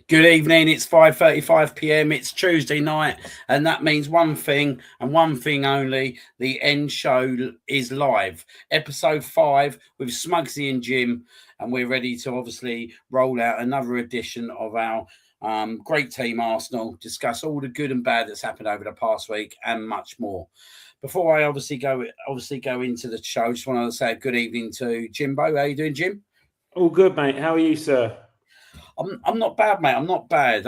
Good evening. It's 5:35 p.m. It's Tuesday night, and that means one thing and one thing only. The end show is live. Episode 5 with Smuggsy and Jim, and we're ready to obviously roll out another edition of our great team Arsenal, discuss all the good and bad that's happened over the past week, and much more. Before I obviously go into the show, just want to say a good evening to Jimbo. How you doing, Jim? All good, mate. How are you, sir? I'm not bad, mate. I'm not bad.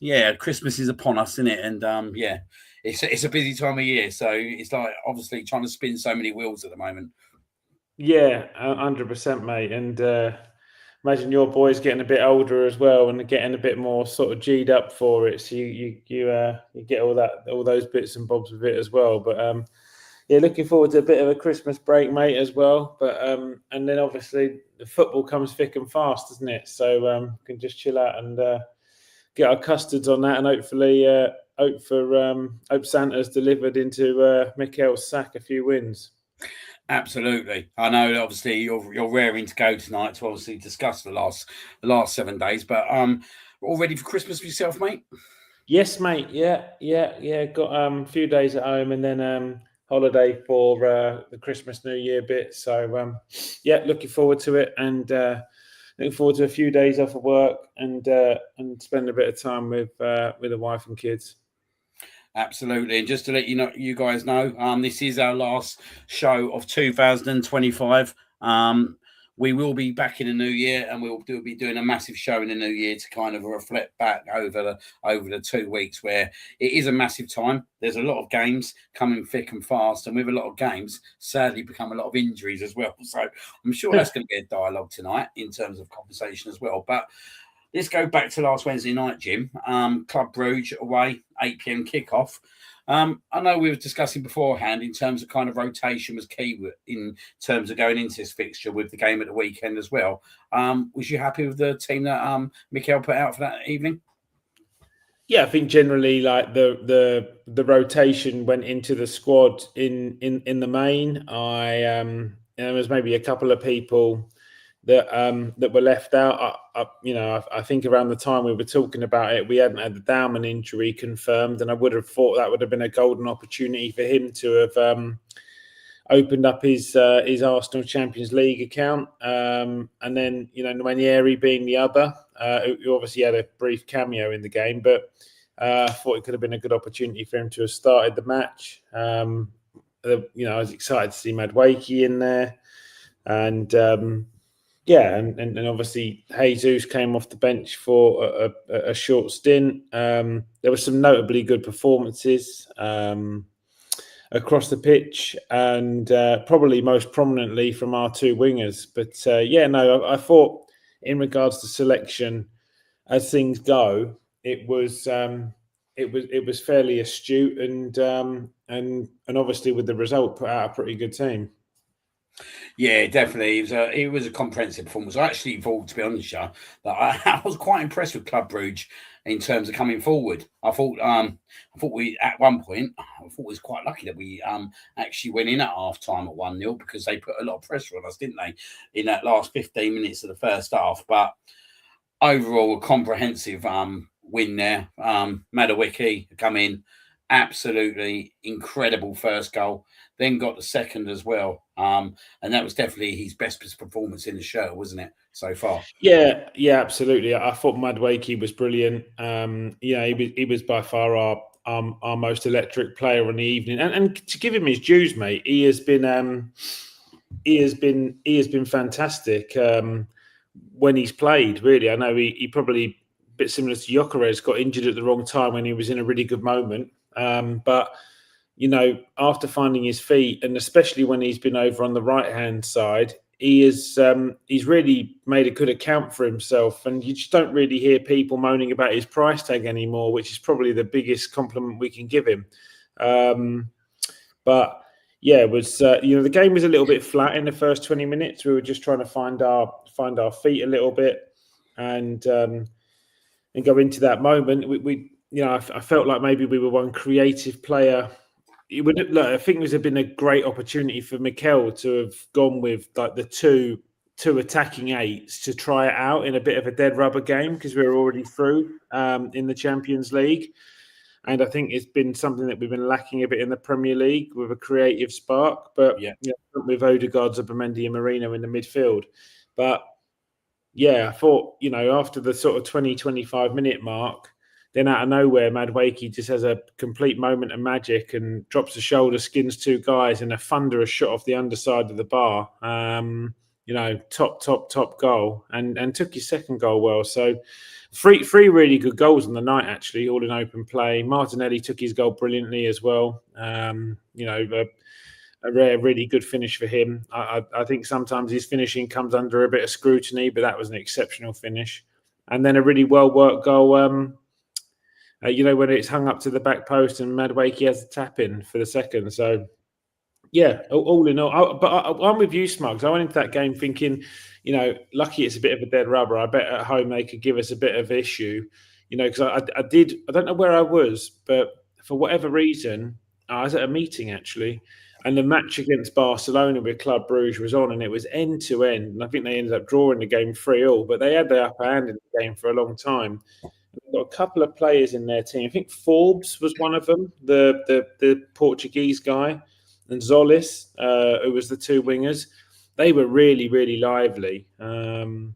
Yeah, Christmas is upon us, isn't it? And yeah, it's a busy time of year, so it's like obviously trying to spin so many wheels at the moment. Yeah, 100%, mate. And imagine your boys getting a bit older as well, and getting a bit more sort of G'd up for it. So you get all those bits and bobs with it as well. But yeah, looking forward to a bit of a Christmas break, mate, as well. But and then obviously the football comes thick and fast, doesn't it? So can just chill out and get our custards on that, and hopefully hope Santa's delivered into Mikel's sack a few wins. Absolutely. I know. Obviously, you're raring to go tonight to obviously discuss the last 7 days. But all ready for Christmas for yourself, mate? Yes, mate. Yeah. Got a few days at home, and then holiday for the Christmas New Year bit. So yeah, looking forward to it, and looking forward to a few days off of work and spend a bit of time with the wife and kids. Absolutely. And just to let you guys know, this is our last show of 2025. We will be back in the new year, and we'll be doing a massive show in the new year to kind of reflect back over the 2 weeks where it is a massive time. There's a lot of games coming thick and fast, and with a lot of games, sadly, become a lot of injuries as well. So I'm sure that's going to be a dialogue tonight in terms of conversation as well. But let's go back to last Wednesday night, Jim. Club Brugge away, 8 p.m. kickoff. I know we were discussing beforehand in terms of kind of rotation was key in terms of going into this fixture with the game at the weekend as well. Was you happy with the team that Mikel put out for that evening? Yeah, I think generally like the rotation went into the squad in the main. There was maybe a couple of people that were left out. I think around the time we were talking about it, we hadn't had the Dauman injury confirmed, and I would have thought that would have been a golden opportunity for him to have opened up his Arsenal Champions League account. And then Nervy being the other, who obviously had a brief cameo in the game, but I thought it could have been a good opportunity for him to have started the match. I was excited to see Madueke in there, and and obviously Jesus came off the bench for a short stint. There were some notably good performances across the pitch, and probably most prominently from our two wingers. But I thought in regards to selection, as things go, it was fairly astute, and obviously with the result, put out a pretty good team. Yeah, definitely. It was a comprehensive performance. I actually thought, to be honest, that I was quite impressed with Club Brugge in terms of coming forward. I thought we at one point I thought we was quite lucky that we actually went in at half time at 1-0 because they put a lot of pressure on us, didn't they, in that last 15 minutes of the first half. But overall, a comprehensive win there. Madueke come in, absolutely incredible first goal. Then got the second as well, and that was definitely his best performance in the show, wasn't it, so far? Yeah, absolutely. I thought Madueke was brilliant. He was by far our most electric player in the evening, and to give him his dues, mate, he has been fantastic when he's played. Really, I know he probably a bit similar to Gyökeres got injured at the wrong time when he was in a really good moment, but. After finding his feet, and especially when he's been over on the right-hand side, he's really made a good account for himself. And you just don't really hear people moaning about his price tag anymore, which is probably the biggest compliment we can give him. But yeah, it was the game was a little bit flat in the first 20 minutes. We were just trying to find our feet a little bit, and go into that moment. I felt like maybe we were one creative player. I think it would have been a great opportunity for Mikel to have gone with like the two two attacking eights to try it out in a bit of a dead rubber game because we were already through in the Champions League. And I think it's been something that we've been lacking a bit in the Premier League with a creative spark. But with Odegaard, Zubimendi and Marino in the midfield. But I thought, after the sort of 20, 25 minute mark, then out of nowhere, Madueke just has a complete moment of magic and drops the shoulder, skins two guys, and a thunderous shot off the underside of the bar. Top goal, and took his second goal well. So three really good goals on the night, actually, all in open play. Martinelli took his goal brilliantly as well. A rare, really good finish for him. I think sometimes his finishing comes under a bit of scrutiny, but that was an exceptional finish. And then a really well-worked goal, when it's hung up to the back post and Madueke has the tap in for the second. So, all in all. I'm with you, Smuggs. I went into that game thinking, lucky it's a bit of a dead rubber. I bet at home they could give us a bit of issue, because I don't know where I was, but for whatever reason, I was at a meeting actually. And the match against Barcelona with Club Brugge was on, and it was end to end. And I think they ended up drawing the game 3-3, but they had the upper hand in the game for a long time. They've got a couple of players in their team. I think Forbes was one of them, the Portuguese guy, and Zolis, who was the two wingers. They were really, really lively. We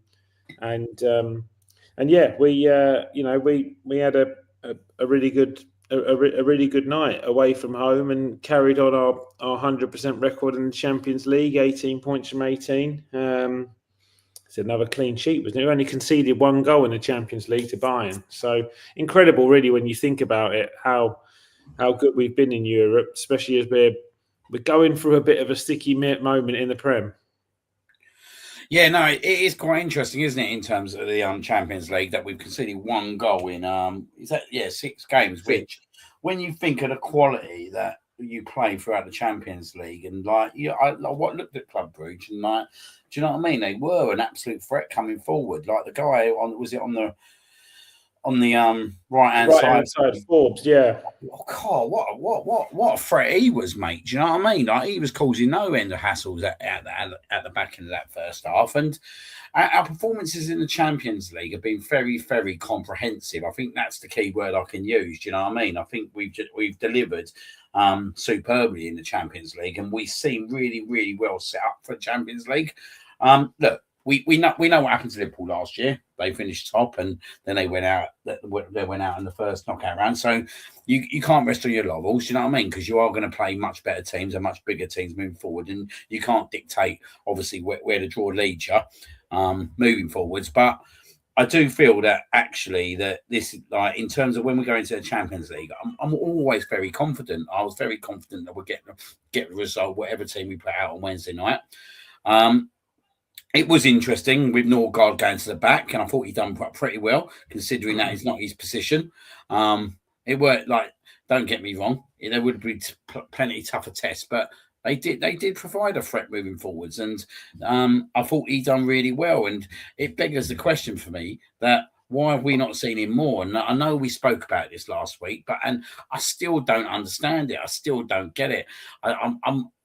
had a really good. A really good night away from home and carried on our 100% record in the Champions League, 18 points from 18. It's another clean sheet, wasn't it? We only conceded one goal in the Champions League to Bayern. So incredible, really, when you think about it, how good we've been in Europe, especially as we're going through a bit of a sticky moment in the Prem. Yeah, no, it is quite interesting, isn't it, in terms of the Champions League, that we've conceded one goal in 6 games, which when you think of the quality that you play throughout the Champions League, and I looked at Club Brugge and do you know what I mean? They were an absolute threat coming forward. Like the guy on the right-hand side, Forbes, yeah. Oh God, what a threat he was, mate. Do you know what I mean? Like he was causing no end of hassles at the back end of that first half. And our performances in the Champions League have been very, very comprehensive. I think that's the key word I can use. Do you know what I mean? I think we've delivered superbly in the Champions League, and we seem really, really well set up for the Champions League. Look. We know what happened to Liverpool last year. They finished top, and then they went out. They went out in the first knockout round. So you can't rest on your laurels. You know what I mean? Because you are going to play much better teams and much bigger teams moving forward, and you can't dictate obviously where the draw leads you moving forwards. But I do feel that actually that this, like in terms of when we go into the Champions League, I'm always very confident. I was very confident that we'll get the result, whatever team we put out on Wednesday night. It was interesting with Norgard going to the back, and I thought he done pretty well, considering that it's not his position. It worked. Like, don't get me wrong, there would be plenty tougher tests, but they did provide a threat moving forwards, and I thought he done really well. And it beggars the question for me that why have we not seen him more? And I know we spoke about this last week, but I still don't understand it. I still don't get it.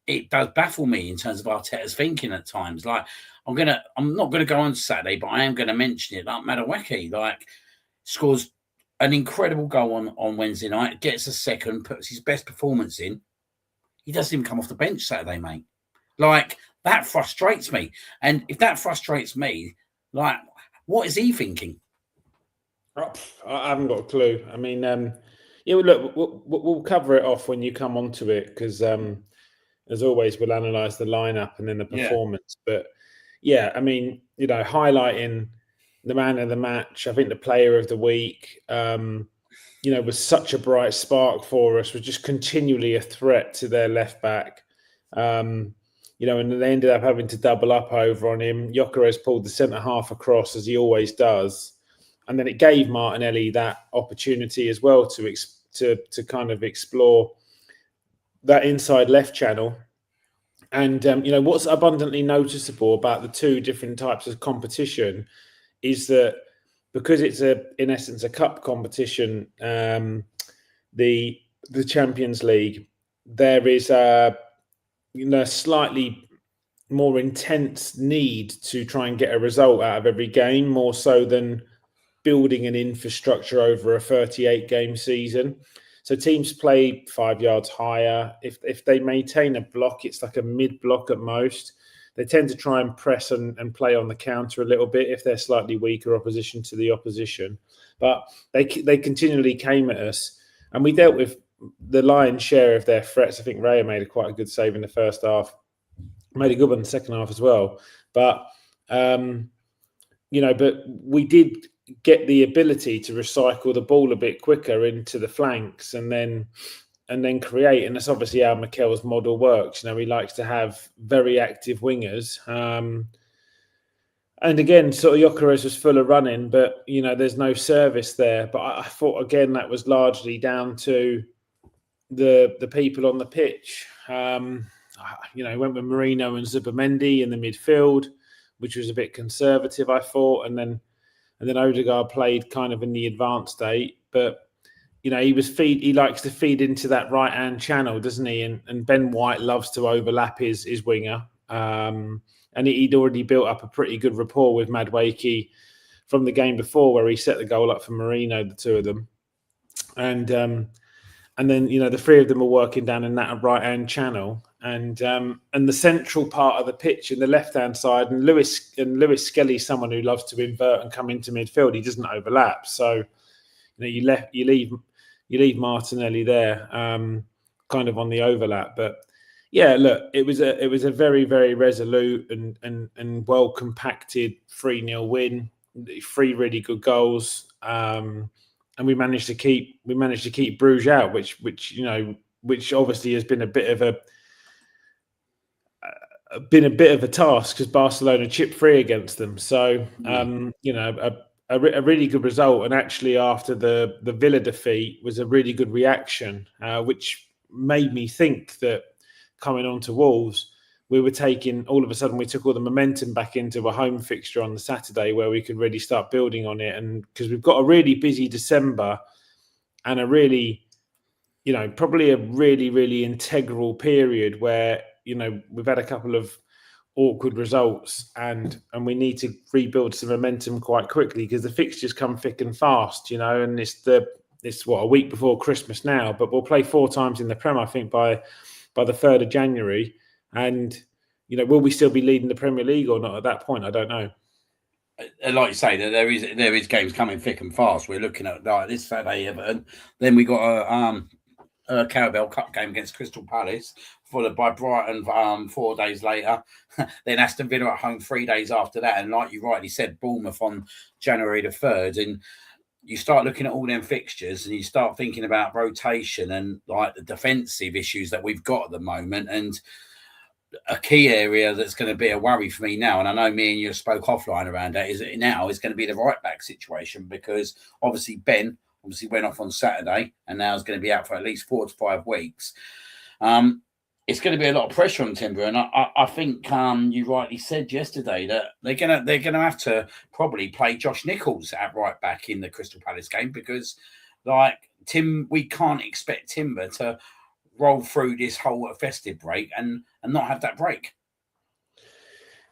It does baffle me in terms of Arteta's thinking at times. Like, I'm not gonna go on Saturday, but I am gonna mention it. Like Madueke, scores an incredible goal on Wednesday night, gets a second, puts his best performance in. He doesn't even come off the bench Saturday, mate. Like, that frustrates me. And if that frustrates me, like, what is he thinking? I haven't got a clue. I mean, look, we'll cover it off when you come onto it because, as always, we'll analyse the lineup and then the performance. Yeah. But I mean, highlighting the man of the match, I think the player of the week, was such a bright spark for us, was just continually a threat to their left back. And they ended up having to double up over on him. Gyökeres pulled the centre half across as he always does. And then it gave Martinelli that opportunity as well to kind of explore that inside left channel. And, what's abundantly noticeable about the two different types of competition is that because it's in essence a cup competition, the Champions League, there is a slightly more intense need to try and get a result out of every game, more so than building an infrastructure over a 38-game season. So teams play 5 yards higher. If they maintain a block, it's like a mid-block at most. They tend to try and press and play on the counter a little bit if they're slightly weaker opposition to the opposition. But they continually came at us, and we dealt with the lion's share of their threats. I think Raya made quite a good save in the first half. Made a good one in the second half as well. But, but we did get the ability to recycle the ball a bit quicker into the flanks and then create. And that's obviously how Mikel's model works. He likes to have very active wingers. And again, sort of Gyökeres was full of running, but, there's no service there. But I thought, again, that was largely down to the people on the pitch. Went with Marino and Zubimendi in the midfield, which was a bit conservative, I thought. And then Odegaard played kind of in the advanced state. But, he likes to feed into that right-hand channel, doesn't he? And Ben White loves to overlap his winger. And he'd already built up a pretty good rapport with Madueke from the game before, where he set the goal up for Marino, the two of them. And then, the three of them are working down in that right-hand channel. And the central part of the pitch in the left-hand side, and Lewis Skelly's someone who loves to invert and come into midfield. He doesn't overlap. So, you leave Martinelli there, kind of on the overlap. But yeah, look, it was a very, very resolute and well compacted 3-0 win. 3 really good goals, and we managed to keep Bruges out, which obviously has been a bit of a task because Barcelona chipped 3 against them. So a really good result, and actually after the Villa defeat was a really good reaction, which made me think that coming on to Wolves, we took all the momentum back into a home fixture on the Saturday where we could really start building on it. And because we've got a really busy December and a really, probably a really, really integral period where, we've had a couple of awkward results and we need to rebuild some momentum quite quickly because the fixtures come thick and fast, and it's a week before Christmas now, but we'll play 4 times in the Prem, I think, by the 3rd of January. And, will we still be leading the Premier League or not at that point? I don't know. Like you say, that there is games coming thick and fast. We're looking at this Saturday, Everton. Then we got a Carabao Cup game against Crystal Palace, followed by Brighton 4 days later. Then Aston Villa at home 3 days after that. And like you rightly said, Bournemouth on January the 3rd. And you start looking at all them fixtures and you start thinking about rotation and like the defensive issues that we've got at the moment. And a key area that's going to be a worry for me now, and I know me and you spoke offline around that, is going to be the right back situation, because obviously Ben went off on Saturday and now is going to be out for at least 4 to 5 weeks. It's going to be a lot of pressure on Timber, and I think you rightly said yesterday that they're gonna have to probably play Josh Nichols at right back in the Crystal Palace game, because we can't expect Timber to roll through this whole festive break and not have that break.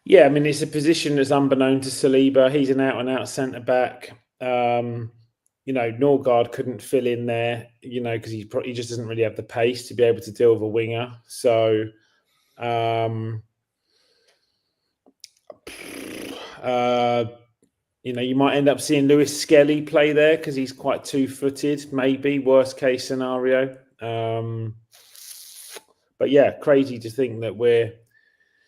Yeah, I mean, it's a position that's unbeknown to Saliba. He's an out-and-out centre-back. Norgard couldn't fill in there, because he just doesn't really have the pace to be able to deal with a winger. So, you might end up seeing Lewis Skelly play there because he's quite 2-footed, maybe, worst case scenario. But yeah, crazy to think that we're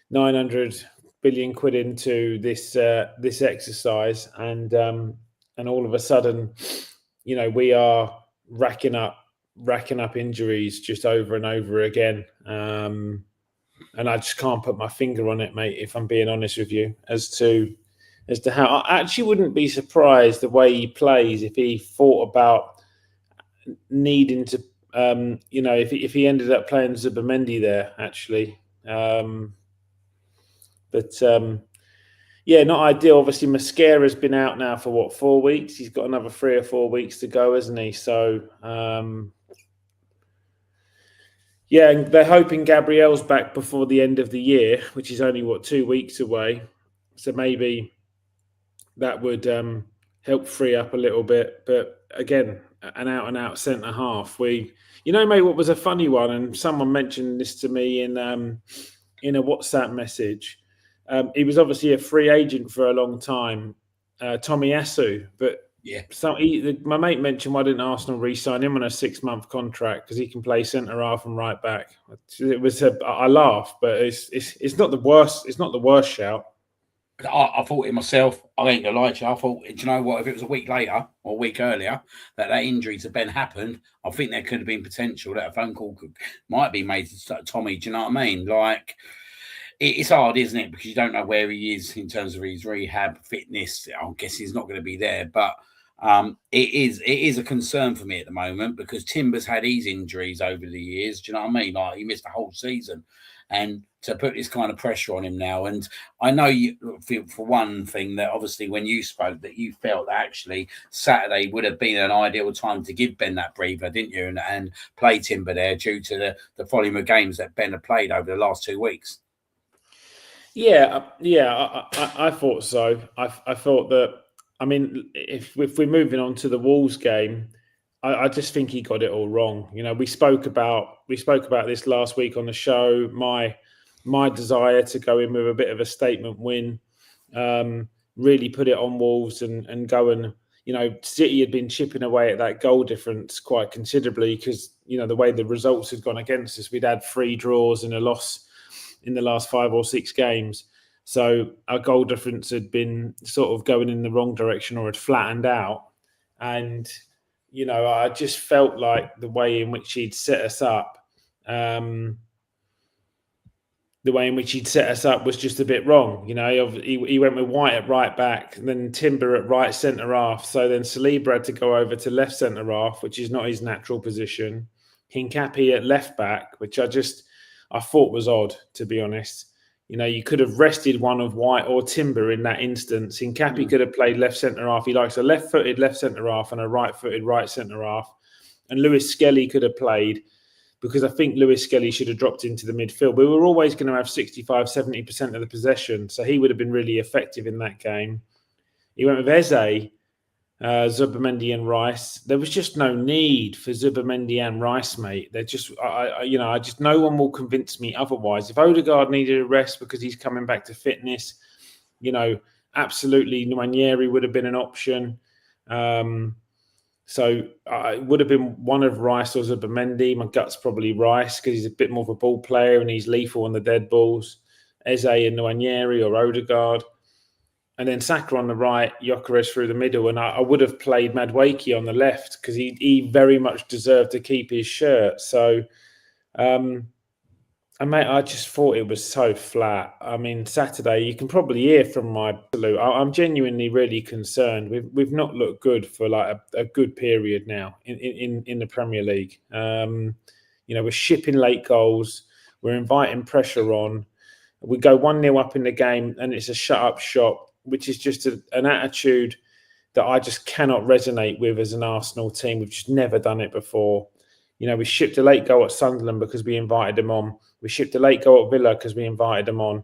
900 billion quid into this exercise, and all of a sudden, we are racking up injuries just over and over again, and I just can't put my finger on it, mate, if I'm being honest with you, as to how. I actually wouldn't be surprised the way he plays if he thought about needing to, if he ended up playing Zubimendi there, actually. Yeah, not ideal. Obviously, Mosquera's been out now for 4 weeks? He's got another 3 or 4 weeks to go, hasn't he? So, Yeah, and they're hoping Gabriel's back before the end of the year, which is only 2 weeks away. So maybe that would help free up a little bit. But again, an out and out centre half. Mate, what was a funny one, and someone mentioned this to me in a WhatsApp message. He was obviously a free agent for a long time, Tomiyasu, but Yeah. my mate mentioned, why didn't Arsenal re-sign him on a 6-month contract, because he can play centre half and right back. I laugh, but it's not the worst. It's not the worst shout. I thought it myself. I ain't gonna lie to you. I thought, do you know what? If it was a week later or a week earlier that injury to Ben happened, I think there could have been potential that a phone call might be made to Tommy. Do you know what I mean? Like, it's hard, isn't it? Because you don't know where he is in terms of his rehab fitness. I guess he's not going to be there, but it is a concern for me at the moment, because Timber's had his injuries over the years. Do you know what I mean? Like, he missed a whole season, and to put this kind of pressure on him now. And I know you, for one thing, that obviously when you spoke, that you felt that actually Saturday would have been an ideal time to give Ben that breather, didn't you? And play Timber there due to the volume of games that Ben had played over the last 2 weeks. Yeah, I thought so. I thought that. I mean, if we're moving on to the Wolves game, I just think he got it all wrong. We spoke about this last week on the show. My desire to go in with a bit of a statement win, really put it on Wolves and go and, City had been chipping away at that goal difference quite considerably, because the way the results had gone against us, we'd had 3 draws and a loss in the last 5 or 6 games. So our goal difference had been sort of going in the wrong direction, or had flattened out. And, I just felt like the way in which he'd set us up, was just a bit wrong. He went with White at right back, and then Timber at right centre half. So then Saliba had to go over to left centre half, which is not his natural position. Hincapi at left back, which I thought was odd, to be honest. You could have rested one of White or Timber in that instance. Hincapi could have played left centre half. He likes a left-footed left centre half and a right-footed right centre half. And Lewis Skelly could have played, because I think Lewis Skelly should have dropped into the midfield. We were always going to have 65-70% of the possession, so he would have been really effective in that game. He went with Eze, Zubimendi and Rice. There was just no need for Zubimendi and Rice, mate. They're just, no one will convince me otherwise. If Odegaard needed a rest because he's coming back to fitness, absolutely Nwaneri would have been an option. So it would have been one of Rice or Zubimendi. My gut's probably Rice, because he's a bit more of a ball player and he's lethal on the dead balls. Eze and Nwaneri or Odegaard. And then Saka on the right, Gyökeres through the middle. And I would have played Madueke on the left, because he very much deserved to keep his shirt. So, I just thought it was so flat. I mean, Saturday, you can probably hear from my absolute. I'm genuinely really concerned. We've not looked good for like a good period now in the Premier League. We're shipping late goals. We're inviting pressure on. We go 1-0 up in the game and it's a shut-up shop, which is just an attitude that I just cannot resonate with as an Arsenal team. We've just never done it before. We shipped a late goal at Sunderland because we invited them on. We shipped a late goal at Villa because we invited them on.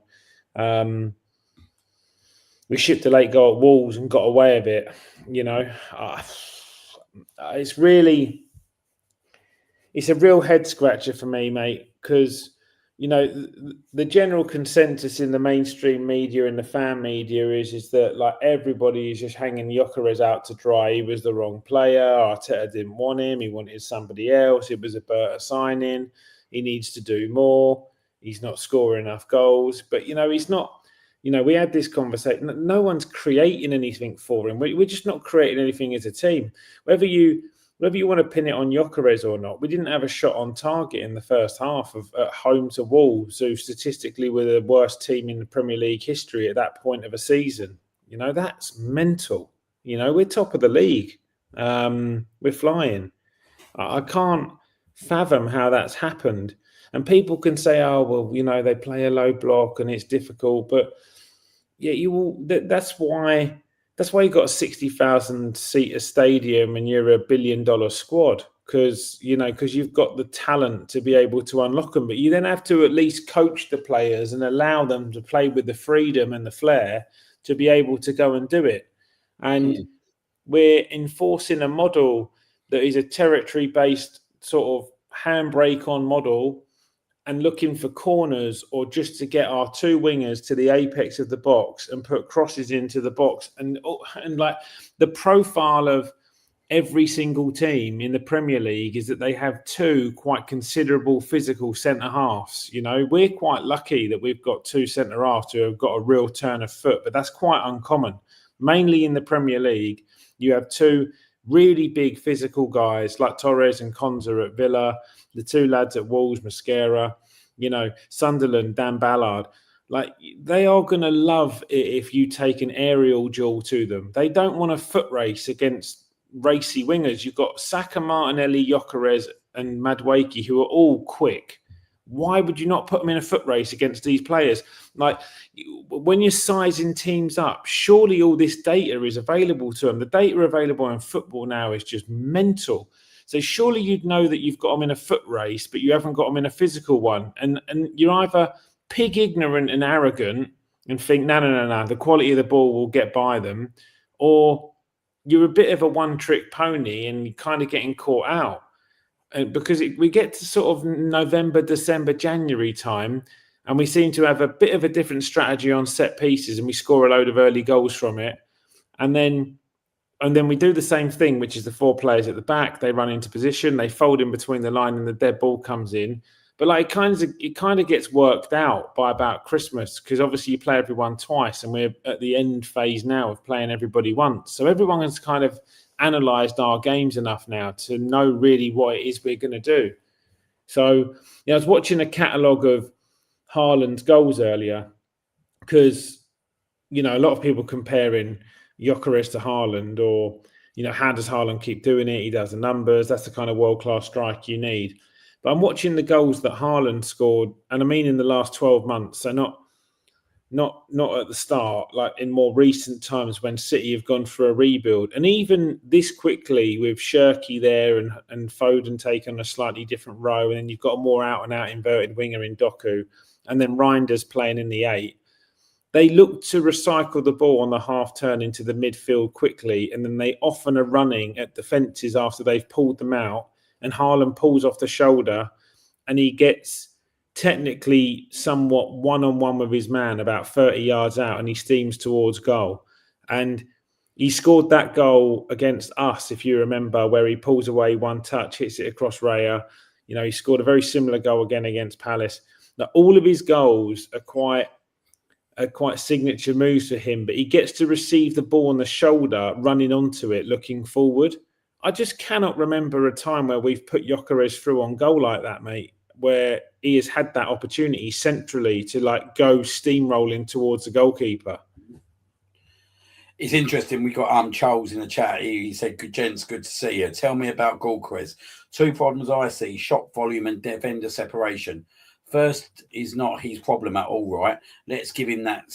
We shipped a late goal at Wolves and got away with it. It's a real head scratcher for me, mate, because the general consensus in the mainstream media and the fan media is that like everybody is just hanging Gyökeres out to dry. He was the wrong player. Arteta didn't want him. He wanted somebody else. It was a Berta signing. He needs to do more. He's not scoring enough goals. But, he's not. We had this conversation. No one's creating anything for him. We're just not creating anything as a team. Whether you want to pin it on Gyökeres or not, we didn't have a shot on target in the first half at home to Wolves, who statistically were the worst team in the Premier League history at that point of a season. That's mental. We're top of the league. We're flying. I can't fathom how that's happened. And people can say, oh, well, they play a low block and it's difficult. But yeah, that's why you got a 60,000 seater stadium and you're $1 billion squad. because you've got the talent to be able to unlock them. But you then have to at least coach the players and allow them to play with the freedom and the flair to be able to go and do it. And we're enforcing a model that is a territory-based sort of handbrake on model, and looking for corners or just to get our two wingers to the apex of the box and put crosses into the box. And like the profile of every single team in the Premier League is that they have two quite considerable physical centre-halves. We're quite lucky that we've got two centre-halves who have got a real turn of foot, but that's quite uncommon. Mainly in the Premier League, you have two really big physical guys like Torres and Konza at Villa, the two lads at Wolves, Mascara, Sunderland, Dan Ballard. Like, they are going to love it if you take an aerial duel to them. They don't want a foot race against racy wingers. You've got Saka, Martinelli, Gyökeres and Madueke, who are all quick. Why would you not put them in a foot race against these players? Like, when you're sizing teams up, surely all this data is available to them. The data available in football now is just mental. So surely you'd know that you've got them in a foot race, but you haven't got them in a physical one. And you're either pig ignorant and arrogant and think, no, the quality of the ball will get by them, or you're a bit of a one-trick pony and you're kind of getting caught out. Because we get to sort of November, December, January time, and we seem to have a bit of a different strategy on set pieces, and we score a load of early goals from it. And then we do the same thing, which is the four players at the back. They run into position, they fold in between the line, and the dead ball comes in. But like it kind of gets worked out by about Christmas, because obviously you play everyone twice, and we're at the end phase now of playing everybody once. So everyone has kind of analysed our games enough now to know really what it is we're going to do. So I was watching a catalogue of Haaland's goals earlier, because a lot of people comparing Gyökeres to Haaland, or how does Haaland keep doing it? He does the numbers. That's the kind of world-class strike you need. But I'm watching the goals that Haaland scored, and I mean in the last 12 months, so not at the start, like in more recent times when City have gone for a rebuild. And even this quickly with Shirky there and Foden taking a slightly different row, and then you've got a more out-and-out inverted winger in Doku, and then Reinders playing in the 8. They look to recycle the ball on the half turn into the midfield quickly, and then they often are running at defences after they've pulled them out, and Haaland pulls off the shoulder and he gets technically somewhat one-on-one with his man about 30 yards out, and he steams towards goal. And he scored that goal against us, if you remember, where he pulls away one touch, hits it across Raya. He scored a very similar goal again against Palace. Now, all of his goals are quite signature moves for him, but he gets to receive the ball on the shoulder, running onto it, looking forward. I just cannot remember a time where we've put Gyökeres through on goal like that, mate, where he has had that opportunity centrally to like go steamrolling towards the goalkeeper. It's interesting. We got Charles in the chat here. He said, "Good gents, good to see you. Tell me about Gyökeres. Two problems I see: shot volume and defender separation. First is not his problem at all, right? Let's give him that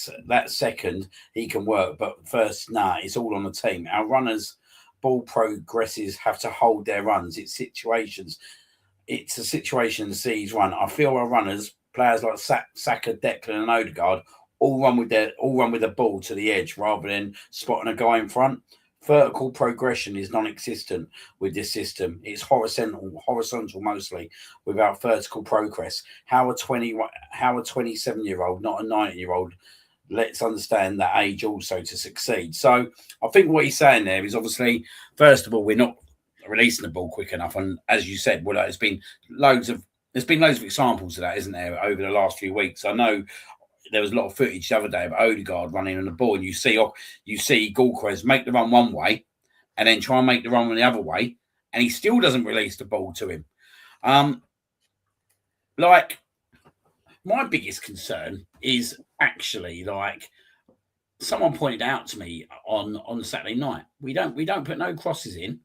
second. He can work, but first, it's all on the team. Our runners, ball progresses have to hold their runs. It's a situation to see his run. I feel our runners, players like Saka, Declan, and Odegaard, all run with the ball to the edge rather than spotting a guy in front. Vertical progression is non-existent with this system. It's horizontal mostly, without vertical progress. How a 27-year-old, not a 90-year-old, let's understand that age also to succeed. So I think what he's saying there is, obviously, first of all, we're not releasing the ball quick enough. And as you said, well, there's been loads of examples of that, isn't there, over the last few weeks? I know there was a lot of footage the other day of Odegaard running on the ball, and you see Gyökeres make the run one way and then try and make the run the other way, and he still doesn't release the ball to him. Like, my biggest concern is actually, like, someone pointed out to me on Saturday night, we don't put no crosses in,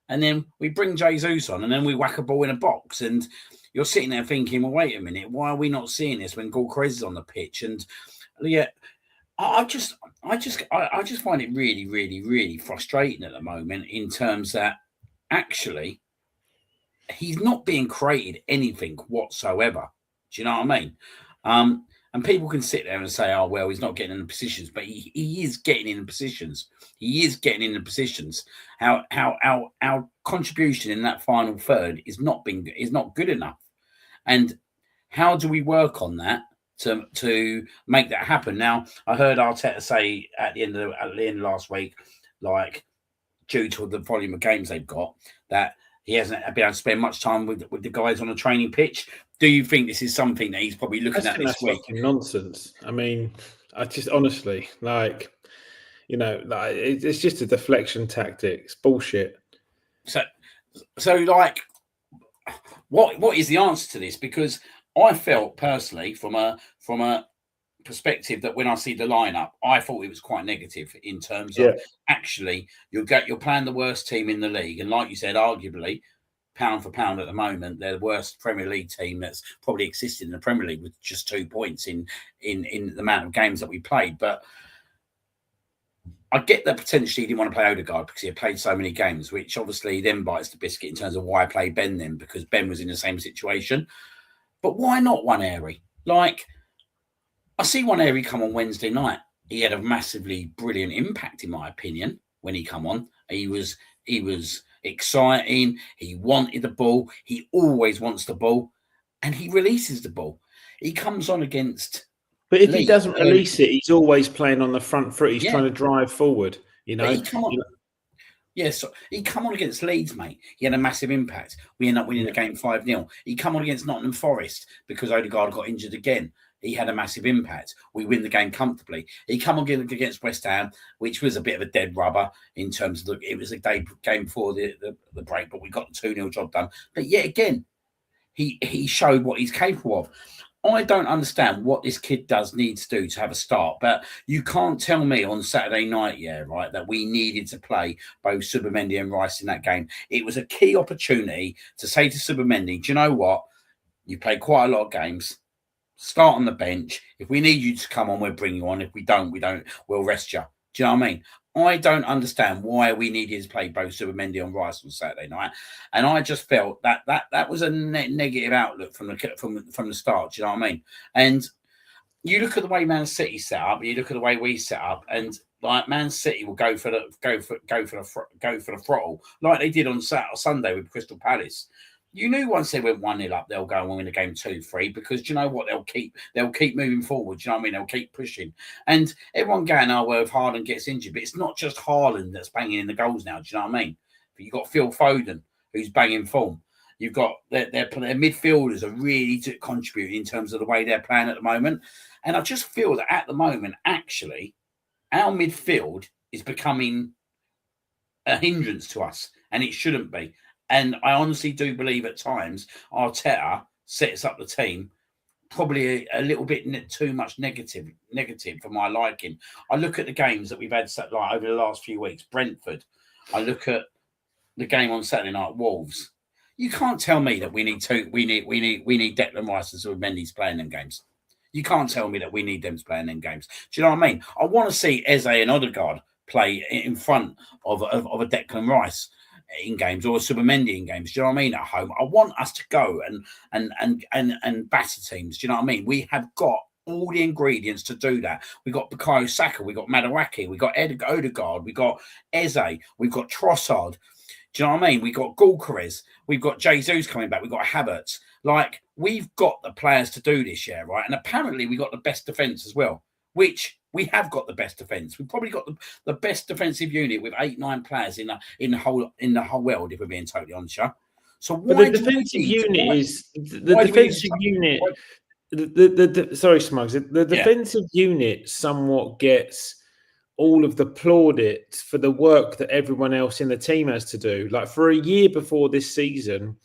and then we bring Jesus on, and then we whack a ball in a box, and you're sitting there thinking, well, wait a minute, why are we not seeing this when Gyökeres is on the pitch? And yeah, I just find it really, really, really frustrating at the moment, in terms that actually he's not being created anything whatsoever. Do you know what I mean? And people can sit there and say, "Oh, well, he's not getting in the positions," but he is getting in the positions. He is getting in the positions. Our contribution in that final third is not good enough. And how do we work on that to make that happen? Now, I heard Arteta say at the end of last week, like, due to the volume of games they've got, that he hasn't been able to spend much time with the guys on a training pitch. Do you think this is something that he's probably looking at this week? Nonsense. I mean, I just honestly, like, it's just a deflection tactic. It's bullshit. So like, what is the answer to this? Because I felt personally, from a perspective, that when I see the lineup, I thought it was quite negative in terms of actually you're playing the worst team in the league, and like you said, arguably, pound for pound at the moment, they're the worst Premier League team that's probably existed in the Premier League, with just 2 points in the amount of games that we played. But I get that potentially he didn't want to play Odegaard because he had played so many games, which obviously then bites the biscuit in terms of why play Ben then, because Ben was in the same situation. But why not Nwaneri? Like, I see Nwaneri come on Wednesday night. He had a massively brilliant impact, in my opinion, when he come on. He was exciting. He wanted the ball. He always wants the ball, and he releases the ball. He comes on against. But if he doesn't release it, he's always playing on the front foot. He's trying to drive forward. But he come on. Yes, he come on against Leeds, mate. He had a massive impact. We end up winning the game 5-0. He come on against Nottingham Forest because Odegaard got injured again. He had a massive impact. We win the game comfortably. He come on against West Ham, which was a bit of a dead rubber in terms of it was a game before the break, but we got the 2-0 job done. But yet again, he showed what he's capable of. I don't understand what this kid needs to do to have a start, but you can't tell me on Saturday night, that we needed to play both Subamendi and Rice in that game. It was a key opportunity to say to Subamendi, do you know what? You play quite a lot of games. Start on the bench. If we need you to come on, we'll bring you on. If we don't, we'll rest you. Do you know what I mean? I don't understand why we needed to play both Subamendi and Rice on Saturday night, and I just felt that was a negative outlook from the start. Do you know what I mean? And you look at the way Man City set up, you look at the way we set up, and like Man City will go for the throttle like they did on Sunday with Crystal Palace. You knew once they went 1-0 up, they'll go and win the game 2-3, because do you know what? They'll keep moving forward. Do you know what I mean? They'll keep pushing. And everyone going, oh, well, if Haaland gets injured, but it's not just Haaland that's banging in the goals now. Do you know what I mean? But you've got Phil Foden, who's banging form. You've got their midfielders are really contributing in terms of the way they're playing at the moment. And I just feel that at the moment, actually, our midfield is becoming a hindrance to us, and it shouldn't be. And I honestly do believe at times Arteta sets up the team probably a little bit too much negative for my liking. I look at the games that we've had over the last few weeks. Brentford. I look at the game on Saturday night. Wolves. You can't tell me that we need Declan Rice and Mendy's playing them games. You can't tell me that we need them playing them games. Do you know what I mean? I want to see Eze and Odegaard play in front of a Declan Rice in games, or Subamendi in games. Do you know what I mean? At home, I want us to go and batter teams. Do you know what I mean? We have got all the ingredients to do that. We got Bukayo Saka, we got Madueke, we got Odegaard, we got Eze, we've got Trossard. Do you know what I mean? We got Gyökeres, we've got Jesus coming back, we've got Havertz. Like, we've got the players to do this, right? And apparently we got the best defence as well, which we have got the best defence. We've probably got the best defensive unit with 8-9 players in the whole world, if we're being totally honest. Yeah? So why the defensive unit is the defensive unit? Sorry, Smuggs. The defensive unit somewhat gets all of the plaudits for the work that everyone else in the team has to do. Like, for a year before this season,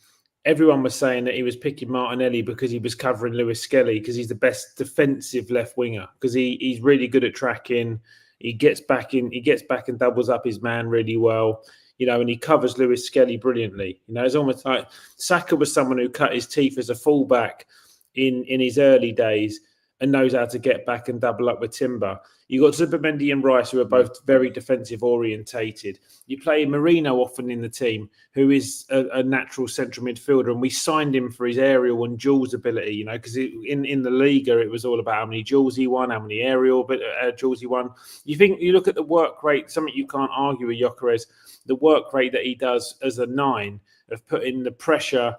everyone was saying that he was picking Martinelli because he was covering Lewis Skelly, because he's the best defensive left winger, because he's really good at tracking. He gets back and doubles up his man really well, and he covers Lewis Skelly brilliantly. It's almost like Saka was someone who cut his teeth as a fullback in his early days, and knows how to get back and double up with Timber. You got Zubimendi and Rice, who are both very defensive orientated. You play Marino often in the team, who is a natural central midfielder, and we signed him for his aerial and duels ability. Because in the Liga it was all about how many duels he won, how many aerial duels he won. You look at the work rate, something you can't argue with Gyökeres, the work rate that he does as a 9 of putting the pressure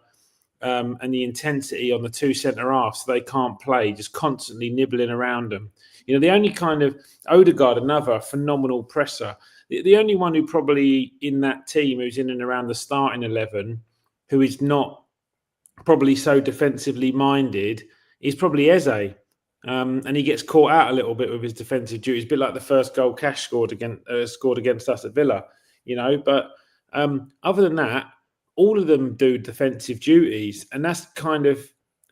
and the intensity on the two centre halves, so they can't play, just constantly nibbling around them. The only kind of Odegaard, another phenomenal presser. The only one who probably in that team who's in and around the starting 11, who is not probably so defensively minded, is probably Eze. And he gets caught out a little bit with his defensive duties, a bit like the first goal Cash scored against us at Villa. But other than that, all of them do defensive duties, and that's kind of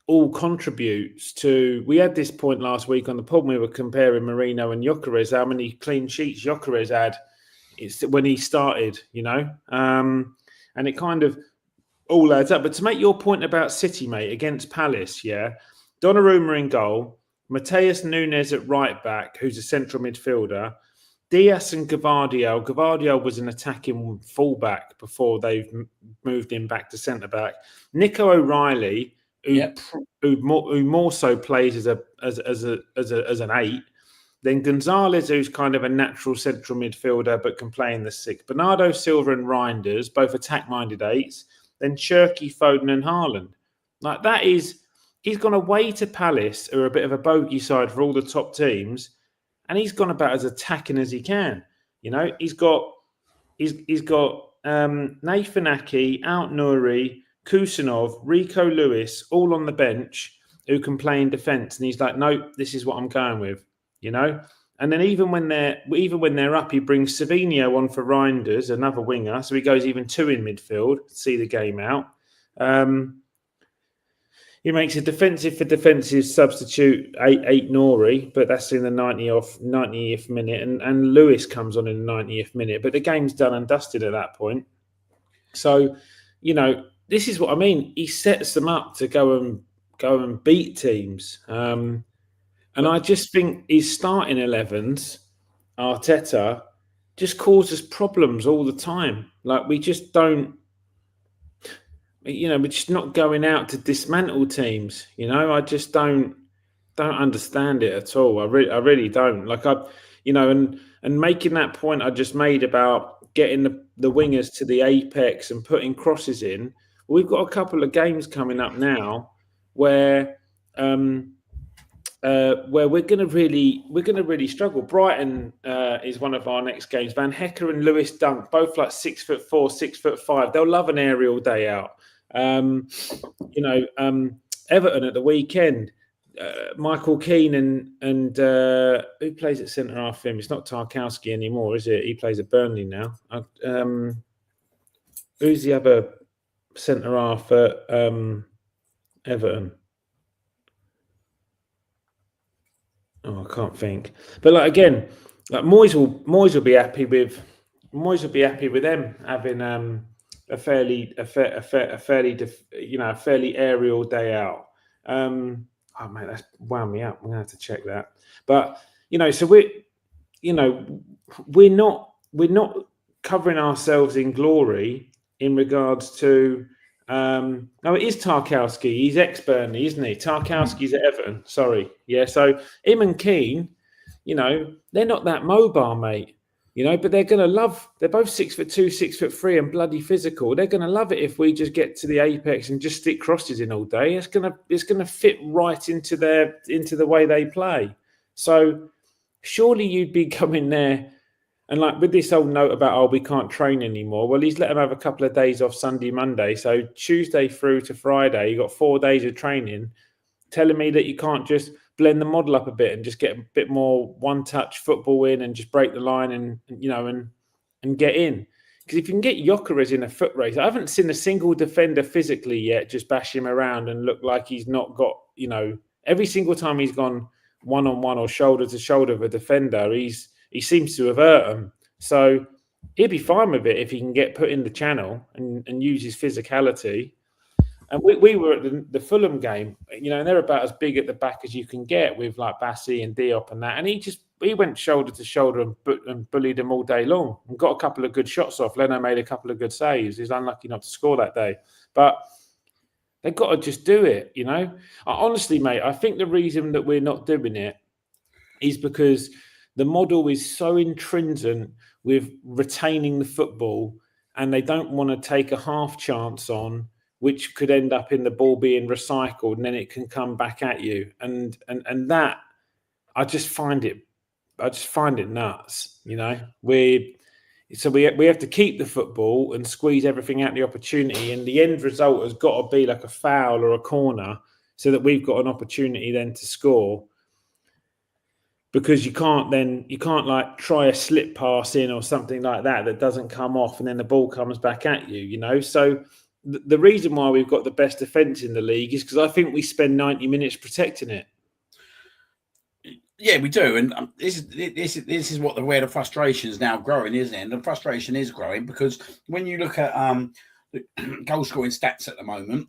all contributes to. We had this point last week on the pod when we were comparing Marino and Gyökeres, how many clean sheets Gyökeres had when he started, and it kind of all adds up. But to make your point about City, mate, against Palace, Donnarumma in goal, Mateus Nunes at right back, who's a central midfielder, Diaz and Gavardio. Gavardio was an attacking fullback before they've moved him back to centre back. Nico O'Reilly, who more so plays as an 8. Then Gonzalez, who's kind of a natural central midfielder but can play in the 6. Bernardo Silva and Reinders, both attack-minded 8s. Then Cherki, Foden and Haaland. Like that is, he's gone away to Palace, who are a bit of a bogey side for all the top teams. And he's gone about as attacking as he can. He's got Nathan Ake, Out Nouri, Kusanov, Rico Lewis, all on the bench who can play in defence. And he's like, nope, this is what I'm going with. And then even when they're up, he brings Savinho on for Reinders, another winger. So he goes even 2 in midfield to see the game out. He makes a defensive for defensive substitute, 8 Nori, but that's in the 90th minute. And Lewis comes on in the 90th minute. But the game's done and dusted at that point. So, this is what I mean. He sets them up to go and beat teams. And I just think his starting 11s, Arteta, just causes problems all the time. Like, we just don't... we're just not going out to dismantle teams. I just don't understand it at all. I really don't. Like and making that point I just made about getting the wingers to the apex and putting crosses in. We've got a couple of games coming up now where we're going to really struggle. Brighton is one of our next games. Van Hecker and Lewis Dunk, both like 6'4", 6'5". They'll love an aerial day out. Everton at the weekend, Michael Keane and who plays at centre half for him? It's not Tarkowski anymore, is it? He plays at Burnley now. Who's the other centre half at Everton? Oh, I can't think. But again, Moyes will be happy with them having a fairly aerial day out. Oh mate, that's wound me up. I'm gonna have to check that. But so we're not covering ourselves in glory in regards to. No, it is Tarkowski. He's ex-Burnley, isn't he? Tarkowski's at Everton. Sorry, yeah. So him and Keane, they're not that mobile, mate. But they're going to love. They're both 6'2", 6'3", and bloody physical. They're going to love it if we just get to the apex and just stick crosses in all day. It's going to fit right into the way they play. So surely you'd be coming there and with this old note about we can't train anymore. Well, he's let them have a couple of days off Sunday, Monday. So Tuesday through to Friday, you got 4 days of training. Telling me that you can't just blend the model up a bit and just get a bit more one-touch football in and just break the line and get in. Because if you can get Gyökeres in a foot race, I haven't seen a single defender physically yet just bash him around and look like he's not got, every single time he's gone one-on-one or shoulder-to-shoulder with a defender, he seems to avert them. So he'd be fine with it if he can get put in the channel and use his physicality. And we were at the Fulham game, you know, and they're about as big at the back as you can get with like Bassi and Diop and that. And he went shoulder to shoulder and bullied them all day long and got a couple of good shots off. Leno made a couple of good saves. He's unlucky not to score that day. But they've got to just do it, you know. Honestly, mate, I think the reason that we're not doing it is because the model is so intrinsic with retaining the football, and they don't want to take a half chance on, which could end up in the ball being recycled, and then it can come back at you. And that, I just find it nuts, you know. We have to keep the football and squeeze everything out of the opportunity, and the end result has got to be like a foul or a corner, so that we've got an opportunity then to score. Because you can't like try a slip pass in or something like that doesn't come off, and then the ball comes back at you, you know. So the reason why we've got the best defence in the league is because I think we spend 90 minutes protecting it. Yeah, we do, and this is where the frustration is now growing, isn't it? And the frustration is growing because when you look at the goal scoring stats at the moment,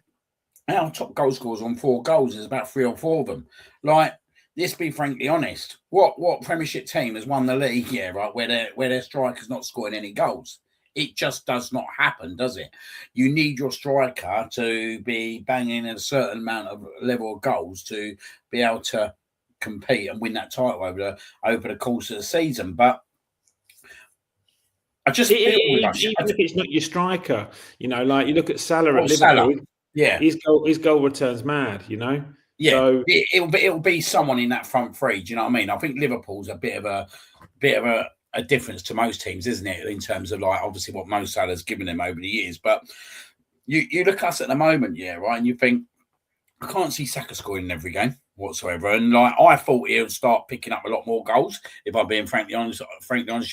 our top goal scorers on 4 goals is about 3 or 4 of them. Like, let's be frankly honest. What Premiership team has won the league? Yeah, right, where their striker's not scoring any goals. It just does not happen, does it? You need your striker to be banging a certain amount of level of goals to be able to compete and win that title over the course of the season. But I just feel even if it's not your striker, you know, like you look at Salah at Liverpool. Salah, yeah, his goal return's mad, you know. Yeah, so it'll be someone in that front three. Do you know what I mean? I think Liverpool's a bit of a difference to most teams, isn't it? In terms of like obviously what Mo Salah's given them over the years. But you look at us at the moment, yeah, right, and you think I can't see Saka scoring in every game whatsoever. And like I thought he would start picking up a lot more goals, if I'm being frankly honest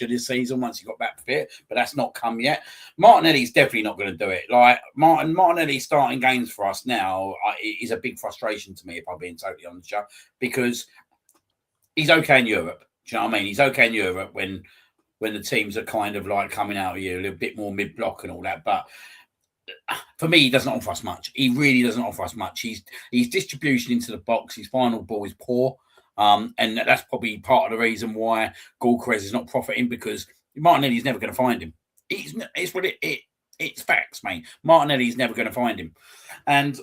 this season once he got back fit, but that's not come yet. Martinelli's definitely not going to do it. Like Martinelli starting games for us now is a big frustration to me, if I'm being totally honest, because he's okay in Europe. Do you know what I mean? He's okay in Europe when the teams are kind of like coming out of you a little bit more mid-block and all that, but for me, he doesn't offer us much. He really doesn't offer us much. His distribution into the box, his final ball is poor. And that's probably part of the reason why Gyökeres is not profiting, because Martinelli's never going to find him. It's facts, mate. Martinelli's never going to find him. And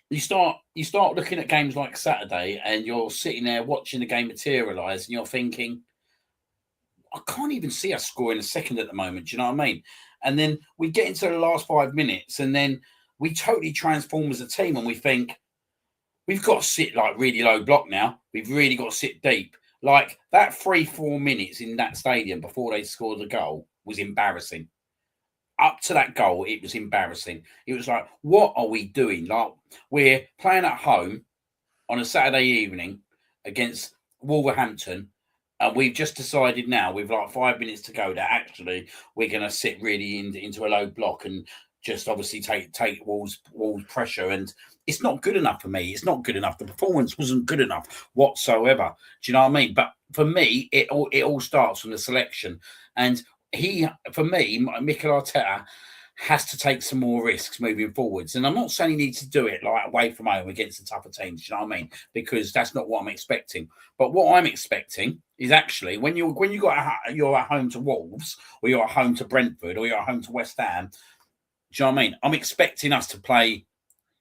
you start looking at games like Saturday and you're sitting there watching the game materialise and you're thinking, I can't even see us scoring a second at the moment. Do you know what I mean? And then we get into the last 5 minutes and then we totally transform as a team and we think, we've got to sit like really low block now. We've really got to sit deep. Like that 3-4 minutes in that stadium before they scored the goal was embarrassing. Up to that goal, it was embarrassing. It was like, what are we doing? Like we're playing at home on a Saturday evening against Wolverhampton. And we've just decided now, with like 5 minutes to go, that actually we're going to sit really into a low block and just obviously take Wolves pressure. And it's not good enough for me. It's not good enough. The performance wasn't good enough whatsoever. Do you know what I mean? But for me, it all starts from the selection. And for me, Mikel Arteta has to take some more risks moving forwards. And I'm not saying he needs to do it like away from home against the tougher teams, do you know what I mean? Because that's not what I'm expecting. But what I'm expecting is actually when you're at home to Wolves, or you're at home to Brentford, or you're at home to West Ham, do you know what I mean? I'm expecting us to play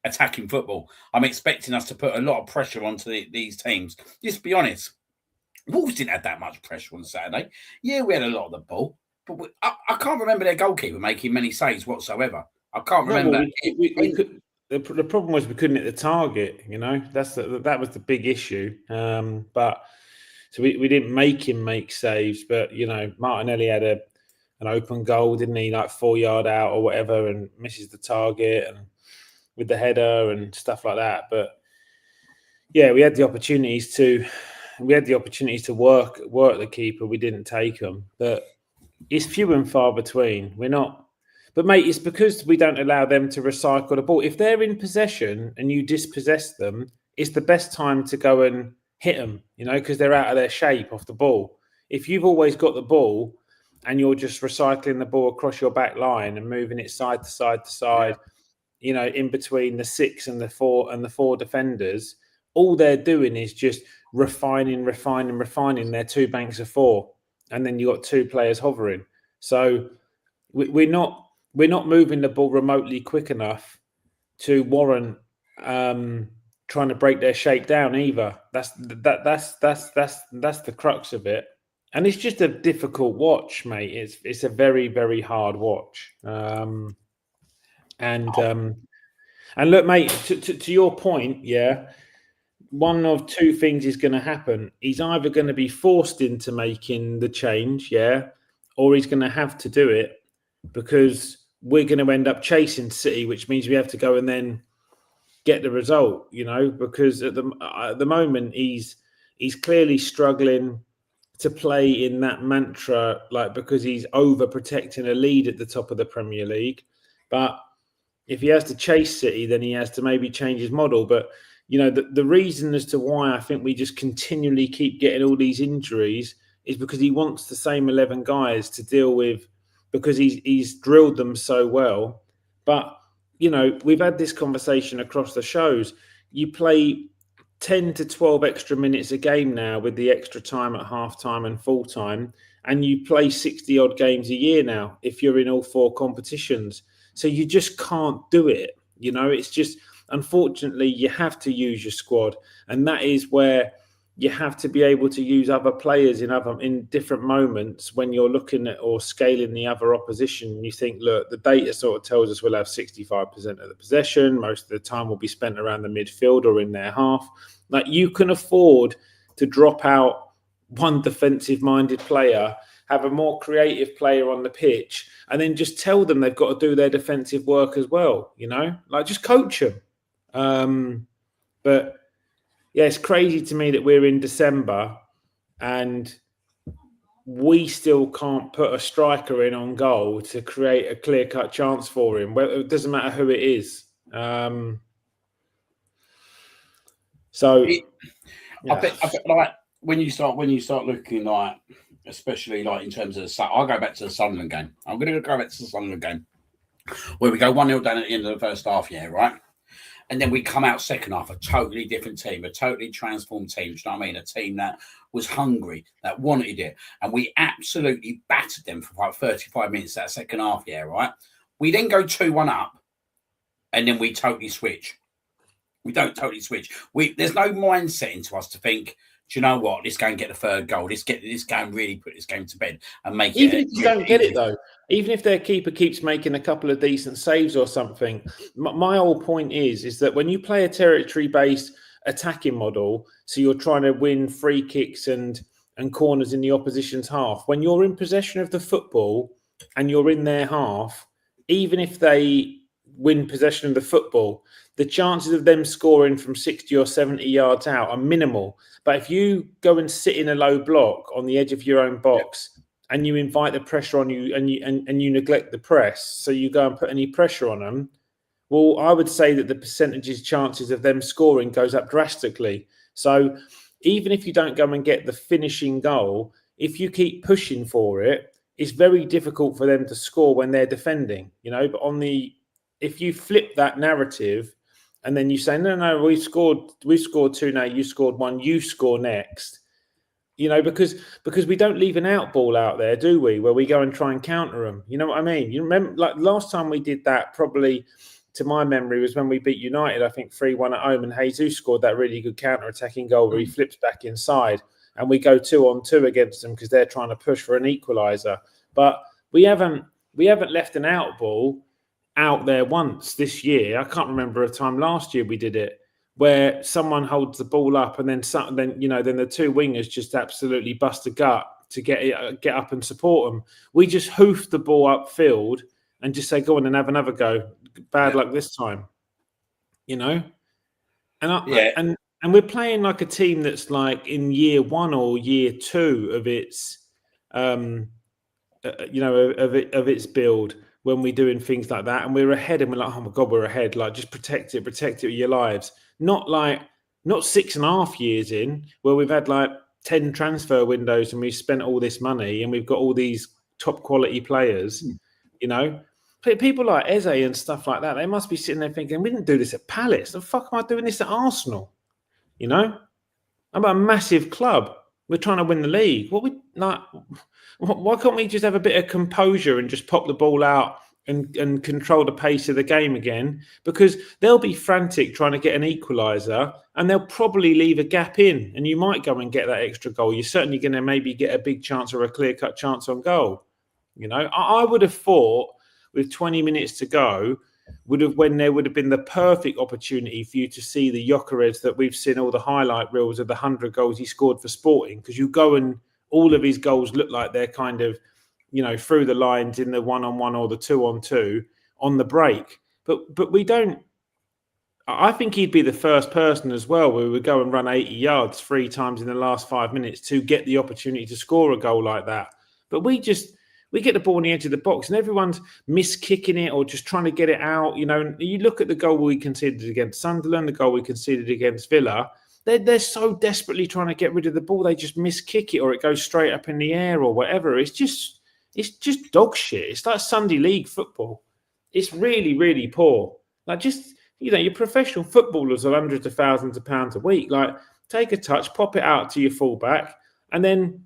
attacking football. I'm expecting us to put a lot of pressure onto these teams. Just be honest, Wolves didn't have that much pressure on Saturday. Yeah, we had a lot of the ball. But I can't remember their goalkeeper making many saves whatsoever. I can't remember. The problem was we couldn't hit the target. You know, that was the big issue. But so we didn't make him make saves. But you know, Martinelli had an open goal, didn't he? Like 4 yard out or whatever, and misses the target and with the header and stuff like that. But yeah, we had the opportunities to work the keeper. We didn't take them, but it's few and far between. We're not, but mate, it's because we don't allow them to recycle the ball. If they're in possession and you dispossess them, it's the best time to go and hit them, you know, because they're out of their shape off the ball. If you've always got the ball and you're just recycling the ball across your back line and moving it side to side to side, in between the 6 and the 4 and the 4 defenders, all they're doing is just refining their 2 banks of 4, and then you got 2 players hovering. So we're not moving the ball remotely quick enough to warrant trying to break their shape down either. That's the crux of it, and it's just a difficult watch, mate. It's a very, very hard watch. And look, mate, to your point, yeah, one of 2 things is going to happen. He's either going to be forced into making the change, yeah, or he's going to have to do it, because we're going to end up chasing City, which means we have to go and then get the result, because at the moment he's clearly struggling to play in that mantra, because he's overprotecting a lead at the top of the Premier League. But if he has to chase City, then he has to maybe change his model. But the reason as to why I think we just continually keep getting all these injuries is because he wants the same 11 guys to deal with, because he's drilled them so well. But we've had this conversation across the shows. You play 10 to 12 extra minutes a game now with the extra time at half-time and full-time, and you play 60-odd games a year now if you're in all 4 competitions. So you just can't do it. It's just, unfortunately, you have to use your squad, and that is where you have to be able to use other players in different moments when you're looking at or scaling the other opposition. You think, look, the data sort of tells us we'll have 65% of the possession. Most of the time will be spent around the midfield or in their half. You can afford to drop out one defensive-minded player, have a more creative player on the pitch, and then just tell them they've got to do their defensive work as well, just coach them. But yeah, it's crazy to me that we're in December and we still can't put a striker in on goal to create a clear-cut chance for him. Well, it doesn't matter who it is. I think when you start looking especially in terms of I'll go back to the Sunderland game. I'm going to go back to the Sunderland game where we go 1-0 down at the end of the first half, yeah, right? And then we come out second half, a totally different team, a totally transformed team. Do you know what I mean? A team that was hungry, that wanted it. And we absolutely battered them for about 35 minutes that second half, yeah, right? We then go 2-1 up, and then we totally switch. We don't totally switch. There's no mindset into us to think, do you know what? Let's go and get the 3rd goal. Let's go and really put this game to bed and make even it. Even if you don't get it, though, even if their keeper keeps making a couple of decent saves or something, my whole point is that when you play a territory-based attacking model, so you're trying to win free kicks and corners in the opposition's half, when you're in possession of the football and you're in their half, even if they win possession of the football, the chances of them scoring from 60 or 70 yards out are minimal. But if you go and sit in a low block on the edge of your own box and you invite the pressure on you and you neglect the press, so you go and put any pressure on them, well, I would say that the chances of them scoring goes up drastically. So even if you don't go and get the finishing goal, if you keep pushing for it, it's very difficult for them to score when they're defending, But if you flip that narrative, and then you say, no, we've scored 2 now, you scored 1, you score next. Because we don't leave an out ball out there, do we? Where we go and try and counter them. You know what I mean? You remember, last time we did that, probably to my memory, was when we beat United, I think 3-1 at home, and Jesus scored that really good counter-attacking goal where he flips back inside, and we go 2-on-2 against them because they're trying to push for an equaliser. But we haven't left an out ball out there once this year. I can't remember a time last year we did it where someone holds the ball up and then the 2 wingers just absolutely bust a gut to get up and support them. We just hoof the ball upfield and just say, go on and have another go. Bad luck this time, And we're playing like a team that's like in year 1 or year 2 of its of its build, when we're doing things like that and we're ahead and we're like, oh my God, we're ahead. Just protect it with your lives. Not 6.5 years in where we've had 10 transfer windows and we've spent all this money and we've got all these top quality players, people like Eze and stuff like that, they must be sitting there thinking, we didn't do this at Palace. The fuck am I doing this at Arsenal? You know, I'm a massive club. We're trying to win the league. Why can't we just have a bit of composure and just pop the ball out and control the pace of the game again? Because they'll be frantic trying to get an equaliser, and they'll probably leave a gap in, and you might go and get that extra goal. You're certainly going to maybe get a big chance or a clear-cut chance on goal. You know, I would have thought with 20 minutes to go, when there would have been the perfect opportunity for you to see the Gyökeres that we've seen all the highlight reels of the 100 goals he scored for Sporting, because you go and all of his goals look like they're kind of, you know, through the lines in the 1-on-1 or the 2-on-2 on the break. But we don't. I think he'd be the first person as well where we would go and run 80 yards 3 times in the last 5 minutes to get the opportunity to score a goal like that. But we get the ball on the edge of the box and everyone's miskicking it or just trying to get it out. You know, you look at the goal we conceded against Sunderland, the goal we conceded against Villa. They're so desperately trying to get rid of the ball, they just miskick it or it goes straight up in the air or whatever. It's just dog shit. It's like Sunday league football. It's really, really poor. Like, just, you know, your professional footballers are hundreds of thousands of pounds a week. Like, take a touch, pop it out to your fullback, and then,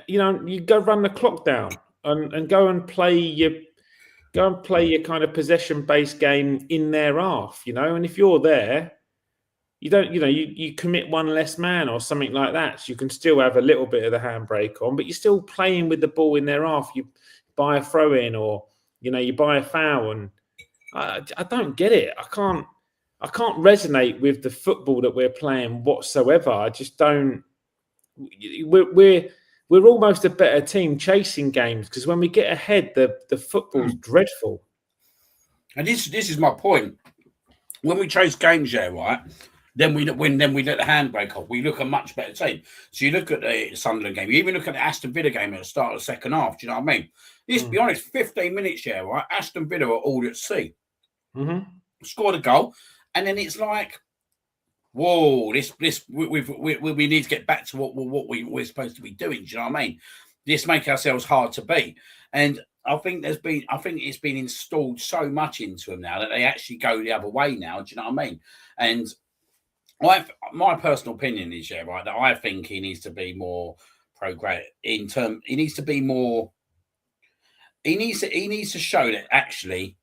you know, you go run the clock down and go and play your kind of possession-based game in their half, you know. And if you're there, you don't, you know, you commit one less man or something like that. So you can still have a little bit of the handbrake on, but you're still playing with the ball in their half. You buy a throw in, or, you know, you buy a foul, and I don't get it. I can't resonate with the football that we're playing whatsoever. I just don't. We're almost a better team chasing games, because when we get ahead, the football's dreadful. And this is my point. When we chase games, yeah, right. Then we let the handbrake off. We look a much better team. So you look at the Sunderland game. You even look at the Aston Villa game at the start of the second half. Do you know what I mean? Let's be honest. 15 minutes, yeah, right. Aston Villa are all at sea. Scored a goal, and then it's like, whoa, we need to get back to what we're supposed to be doing. Do you know what I mean? Just make ourselves hard to beat. And I think it's been installed so much into them now that they actually go the other way now. Do you know what I mean? And my personal opinion is, yeah, right, that I think he needs to be more progressive he needs to be more. He needs to show that actually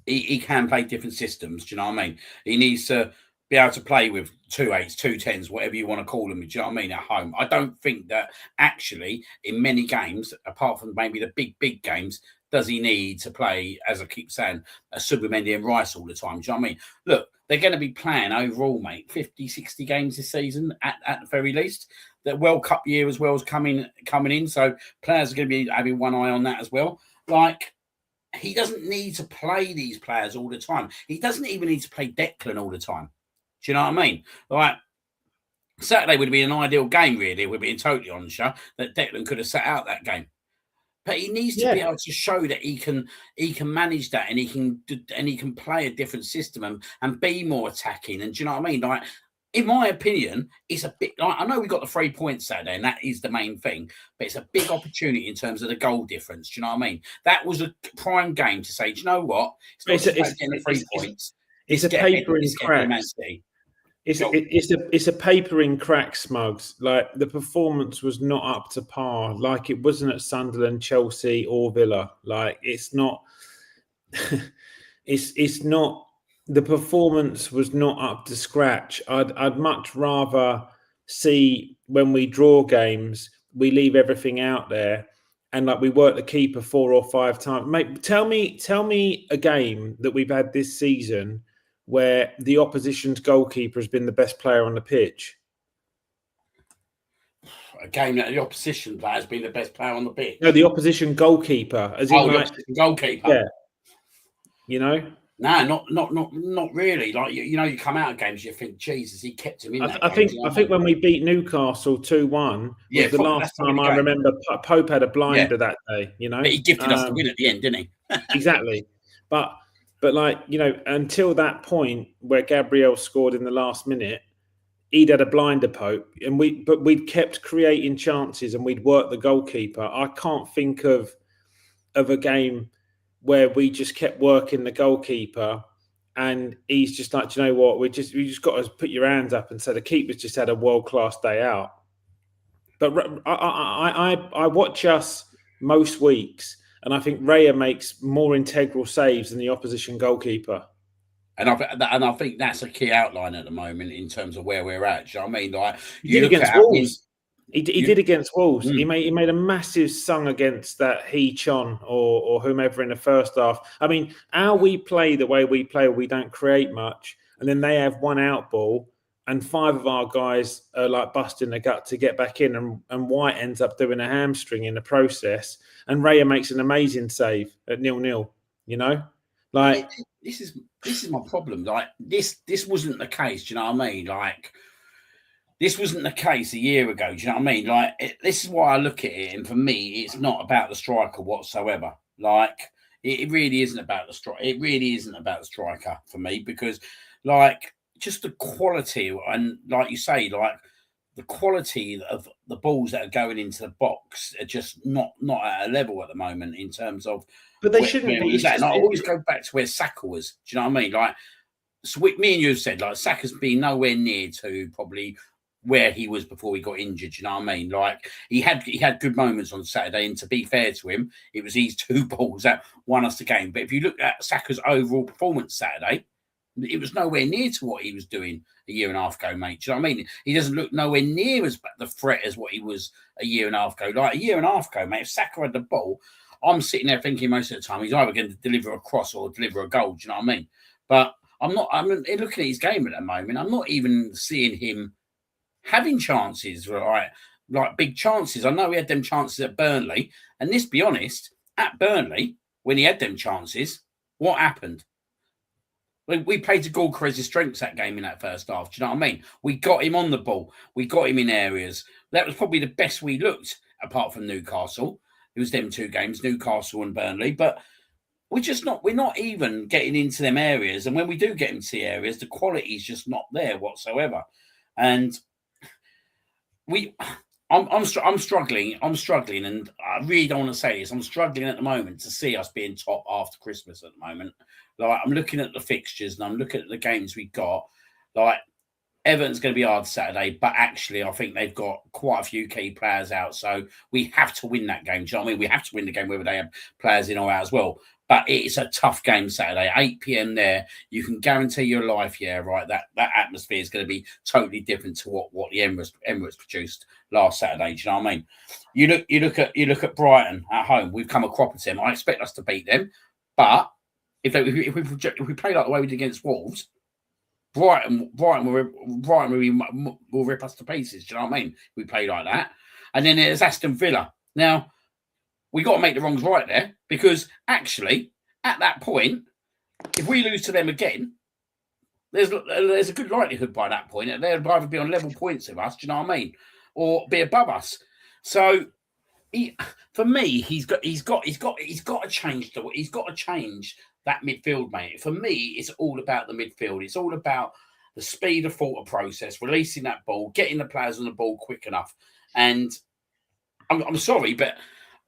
he can play different systems. Do you know what I mean? He needs to be able to play with 2 8s, 2 10s, whatever you want to call them. Do you know what I mean? At home, I don't think that actually in many games, apart from maybe the big games, does he need to play, as I keep saying, a Subimendi and Rice all the time. Do you know what I mean? Look, they're going to be playing overall, mate, 50, 60 games this season at the very least. The World Cup year as well is coming in, so players are going to be having one eye on that as well. Like, he doesn't need to play these players all the time. He doesn't even need to play Declan all the time. Do you know what I mean? Like, Saturday would be an ideal game, really. We're being totally honest, that Declan could have sat out that game. But he needs to be able to show that he can manage that, and he can play a different system and be more attacking. And do you know what I mean? Like, in my opinion, it's a bit. Like, I know we got the 3 points Saturday, and that is the main thing. But it's a big opportunity in terms of the goal difference. Do you know what I mean? That was a prime game to say, do you know what? It's not just getting the 3 points. It's a paper in cracks. It's a paper in cracks, Smuggs. Like, the performance was not up to par. Like, it wasn't at Sunderland, Chelsea, or Villa. Like, it's not. it's not. The performance was not up to scratch. I'd much rather see, when we draw games, we leave everything out there, and like, we work the keeper 4 or 5 times. Mate, tell me a game that we've had this season where the opposition's goalkeeper has been the best player on the pitch. A game that the opposition player has been the best player on the pitch? No, the opposition goalkeeper. As in, the opposition goalkeeper. Yeah. You know? No, not really. Like, you know, you come out of games, you think, Jesus, he kept him in that I think when we beat Newcastle 2-1, was the last time I remember Pope had a blinder that day, you know? But he gifted us the win at the end, didn't he? Exactly. But like, you know, until that point where Gabriel scored in the last minute, he'd had a blinder, Pope, and we'd kept creating chances and we'd worked the goalkeeper. I can't think of a game where we just kept working the goalkeeper, and he's just like, do you know what? We just got to put your hands up and say the keeper's just had a world-class day out. But I watch us most weeks, and I think Raya makes more integral saves than the opposition goalkeeper. And I think that's a key outline at the moment in terms of where we're at. Do you know what I mean? Like He did against Wolves. He did against Wolves. He made a massive sung against that Chon or whomever in the first half. I mean, how we play the way we play, we don't create much, and then they have one out ball, and 5 of our guys are like busting the gut to get back in, and White ends up doing a hamstring in the process, and Raya makes an amazing save at 0-0. You know, like this is my problem. Like this wasn't the case. Do you know what I mean? Like. This wasn't the case a year ago. Do you know what I mean? Like, this is why I look at it. And for me, it's not about the striker whatsoever. Like, it really isn't about the striker. It really isn't about the striker for me because, like, just the quality and, like you say, like, the quality of the balls that are going into the box are just not at a level at the moment in terms of. But they shouldn't be. And I always go back to where Saka was. Do you know what I mean? Like, so me and you have said, like, Saka's been nowhere near to probably where he was before he got injured, you know what I mean? Like he had good moments on Saturday, and to be fair to him, it was these 2 balls that won us the game. But if you look at Saka's overall performance Saturday, it was nowhere near to what he was doing a year and a half ago, mate. Do you know what I mean? He doesn't look nowhere near as the threat as what he was a year and a half ago. Like a year and a half ago, mate, if Saka had the ball, I'm sitting there thinking most of the time he's either going to deliver a cross or deliver a goal. Do you know what I mean? But I'm looking at his game at the moment. I'm not even seeing him having chances, right? Like big chances. I know he had them chances at Burnley. And let's be honest, at Burnley, when he had them chances, what happened? We played to Gorkarez's strengths that game in that first half. Do you know what I mean? We got him on the ball. We got him in areas. That was probably the best we looked, apart from Newcastle. It was them 2 games, Newcastle and Burnley. But we're not even getting into them areas. And when we do get into the areas, the quality is just not there whatsoever. And I'm struggling, and I really don't want to say this. I'm struggling at the moment to see us being top after Christmas at the moment. Like I'm looking at the fixtures and I'm looking at the games we got. Like Everton's going to be hard Saturday, but actually I think they've got quite a few key players out, so we have to win that game. Do you know what I mean? We have to win the game whether they have players in or out as well. But it's a tough game Saturday, 8 p.m. there. You can guarantee your life, yeah, right? That atmosphere is going to be totally different to what the Emirates produced last Saturday. Do you know what I mean? You look at Brighton at home. We've come a crop at them. I expect us to beat them, but if we play like the way we did against Wolves, Brighton will rip us to pieces. Do you know what I mean? We play like that, and then there's Aston Villa. Now we got to make the wrongs right there, because actually at that point, if we lose to them again, there's a good likelihood by that point that they'll either be on level points with us. Do you know what I mean? Or be above us. So for me, he's got to change that midfield, mate. For me, it's all about the midfield. It's all about the speed of thought process, releasing that ball, getting the players on the ball quick enough. And I'm sorry, but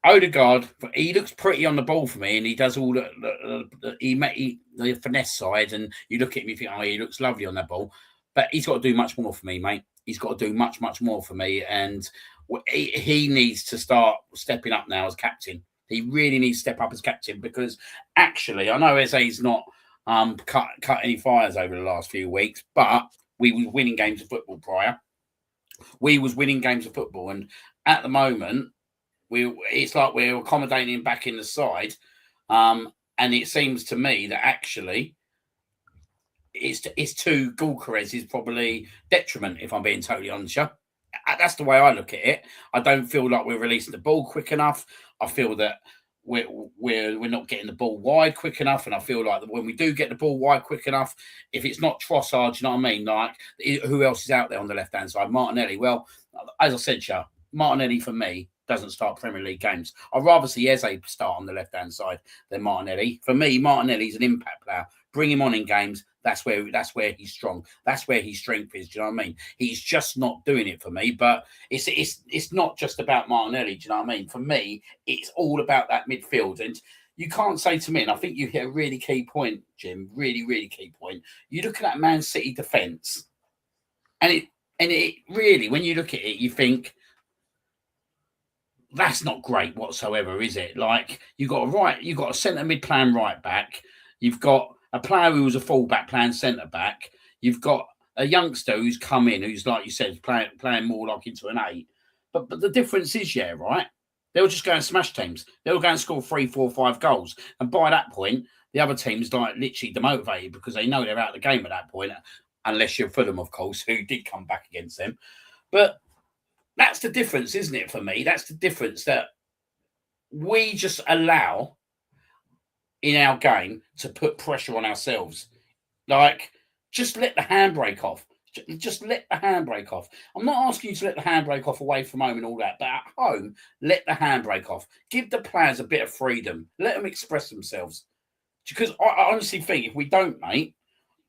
Odegaard, he looks pretty on the ball for me, and he does all the finesse side. And you look at him, you think, oh, he looks lovely on that ball, but he's got to do much more for me, mate. He's got to do much more for me, and he needs to start stepping up now as captain. He really needs to step up as captain, because actually, I know Eze's not cut any fires over the last few weeks, but we were winning games of football prior. And at the moment, it's like we're accommodating him back in the side, and it seems to me that actually it's to Gorkarez's probably detriment, if I'm being totally honest. That's the way I look at it. I don't feel like we're releasing the ball quick enough. I feel that we're not getting the ball wide quick enough, and I feel like that when we do get the ball wide quick enough, if it's not Trossard, you know what I mean? Like, who else is out there on the left hand side? Martinelli. Well, as I said, Martinelli for me doesn't start Premier League games. I'd rather see Eze start on the left hand side than Martinelli. For me, Martinelli's an impact player. Bring him on in games. That's where he's strong. That's where his strength is. Do you know what I mean? He's just not doing it for me. But it's not just about Martinelli. Do you know what I mean? For me, it's all about that midfield. And you can't say to me, and I think you hit a really key point, Jim, really, really key point. You're looking at Man City defence, and it really, when you look at it, you think that's not great whatsoever, is it? Like you've got a centre mid playing right back, you've got a player who was a fullback playing centre back, you've got a youngster who's come in who's, like you said, playing more like into an 8. But the difference is, right? They'll just go and smash teams. They'll go and score 3, 4, 5 goals. And by that point, the other team's like literally demotivated because they know they're out of the game at that point, unless you're Fulham, of course, who did come back against them. But that's the difference, isn't it, for me? That's the difference, that we just allow in our game to put pressure on ourselves. Like, just let the handbrake off. Just let the handbrake off. I'm not asking you to let the handbrake off away from home and all that, but at home, let the handbrake off. Give the players a bit of freedom. Let them express themselves. Because I honestly think if we don't, mate,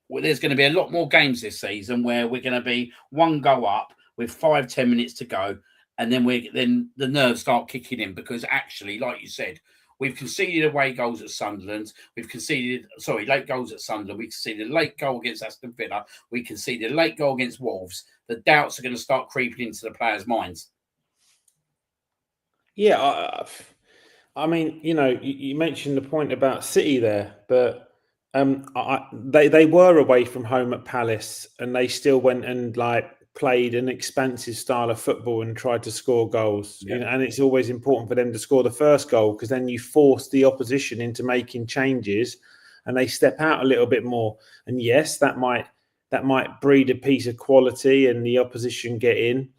well, there's going to be a lot more games this season where we're going to be 1 goal up with 5-10 minutes to go, and then the nerves start kicking in, because actually, like you said, we've conceded away goals at Sunderland. Late goals at Sunderland. We conceded a late goal against Aston Villa. We conceded a late goal against Wolves. The doubts are going to start creeping into the players' minds. Yeah, I mean, you mentioned the point about City there, but they were away from home at Palace, and they still went and played an expansive style of football and tried to score goals. Yeah. And it's always important for them to score the first goal, because then you force the opposition into making changes and they step out a little bit more. And yes, that might breed a piece of quality and the opposition get in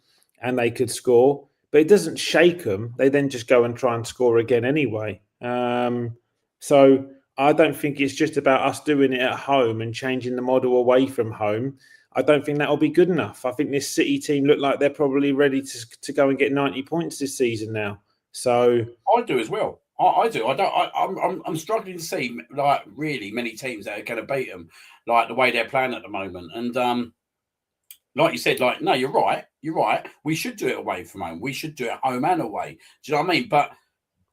and they could score, but it doesn't shake them. They then just go and try and score again anyway. So I don't think it's just about us doing it at home and changing the model away from home. I don't think that'll be good enough. I think this City team look like they're probably ready to go and get 90 points this season now. So I do as well. I do. I'm struggling to see really many teams that are going to beat them, like the way they're playing at the moment. And like you said, no, you're right. You're right. We should do it away from home. We should do it home and away. Do you know what I mean? But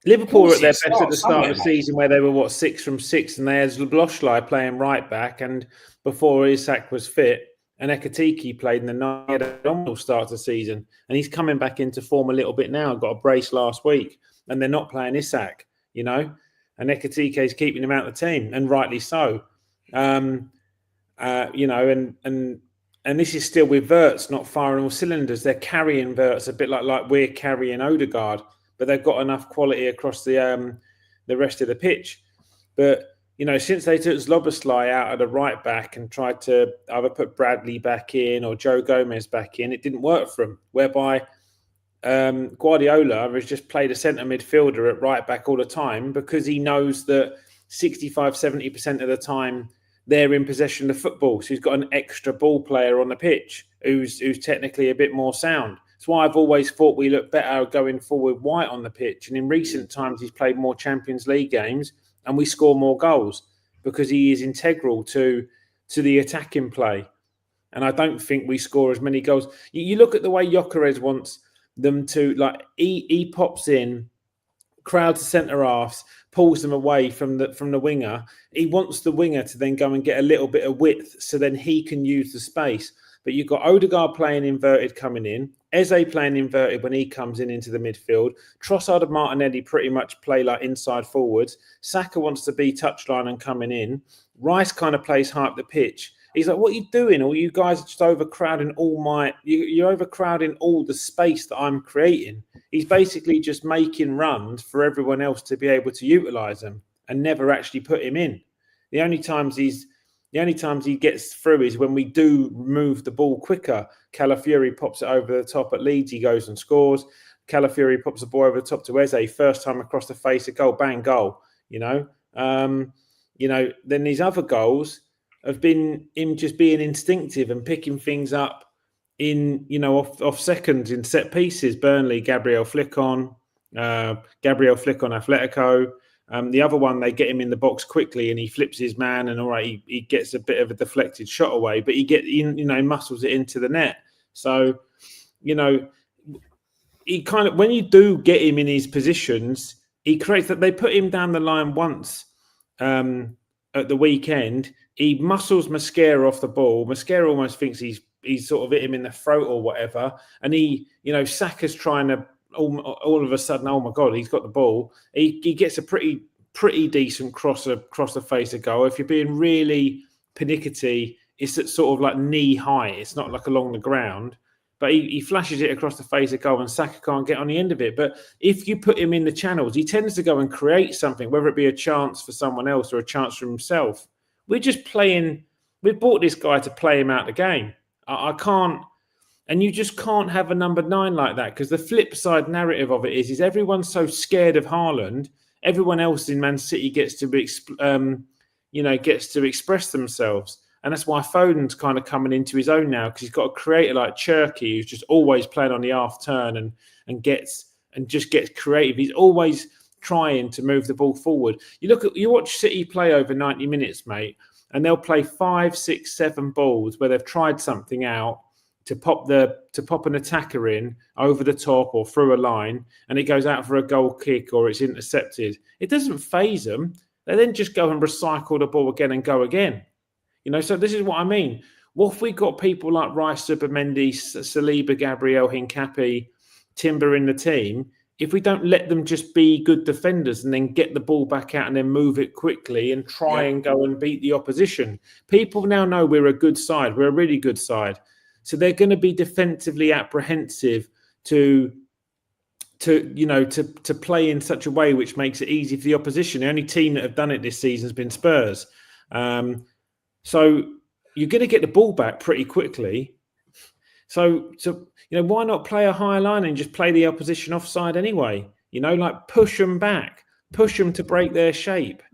Liverpool were at their best at the start of the season, where they were 6 from 6, and they had Zlobosly playing right back, and before Isak was fit, and Ekatike played in the night. He had a phenomenal start to the season, and he's coming back into form a little bit now. Got a brace last week, and they're not playing Isak, and Ekatike is keeping him out of the team, and rightly so. And this is still with Wirtz not firing all cylinders. They're carrying Wirtz a bit like we're carrying Odegaard, but they've got enough quality across the rest of the pitch. But since they took Zlobosly out of the right back and tried to either put Bradley back in or Joe Gomez back in, it didn't work for them. Whereby Guardiola has just played a centre midfielder at right back all the time, because he knows that 65-70% of the time they're in possession of the football. So he's got an extra ball player on the pitch who's technically a bit more sound. That's why I've always thought we look better going forward White on the pitch. And in recent times, he's played more Champions League games and we score more goals, because he is integral to the attacking play. And I don't think we score as many goals. You look at the way Gyökeres wants them to, he pops in, crowds the centre halves, pulls them away from the winger. He wants the winger to then go and get a little bit of width, so then he can use the space. But you've got Odegaard playing inverted coming in, Eze playing inverted when he comes into the midfield. Trossard and Martinelli pretty much play like inside forwards. Saka wants to be touchline and coming in. Rice kind of plays high up the pitch. He's like, what are you doing? Or you guys are just overcrowding you're overcrowding all the space that I'm creating. He's basically just making runs for everyone else to be able to utilise them and never actually put him in. The only times he gets through is when we do move the ball quicker. Calafiori pops it over the top at Leeds. He goes and scores. Calafiori pops the ball over the top to Eze. First time across the face, a goal, bang, goal. Then these other goals have been him just being instinctive and picking things up in, off seconds in set pieces. Burnley, Gabriel Flick on Atletico. The other one, they get him in the box quickly and he flips his man, and all right, he gets a bit of a deflected shot away, but he muscles it into the net. So, he kind of, when you do get him in his positions, he creates that. They put him down the line once at the weekend. He muscles Mascara off the ball. Mascara almost thinks he's sort of hit him in the throat or whatever. And Saka's trying to all of a sudden, oh my God, he's got the ball. He gets a pretty decent cross across the face of goal. If you're being really pernickety, it's at sort of like knee high. It's not like along the ground. But he flashes it across the face of goal and Saka can't get on the end of it. But if you put him in the channels, he tends to go and create something, whether it be a chance for someone else or a chance for himself. We're just playing. We bought this guy to play him out the game. I can't. And you just can't have a number 9 like that, because the flip side narrative of it is everyone's so scared of Haaland. Everyone else in Man City gets to express themselves. And that's why Foden's kind of coming into his own now, because he's got a creator like Cherky who's just always playing on the half turn and gets creative. He's always trying to move the ball forward. You watch City play over 90 minutes, mate, and they'll play 5, 6, 7 balls where they've tried something out to pop an attacker in over the top or through a line, and it goes out for a goal kick or it's intercepted. It doesn't faze them. They then just go and recycle the ball again and go again. So this is what I mean. What if we got people like Rice, Subamendi, Saliba, Gabriel, Hincapi, Timber in the team? If we don't let them just be good defenders and then get the ball back out and then move it quickly and try and go and beat the opposition. People now know we're a good side. We're a really good side. So they're going to be defensively apprehensive to play in such a way which makes it easy for the opposition. The only team that have done it this season has been Spurs. So you're going to get the ball back pretty quickly. So why not play a higher line and just play the opposition offside anyway? Like push them back, push them to break their shape.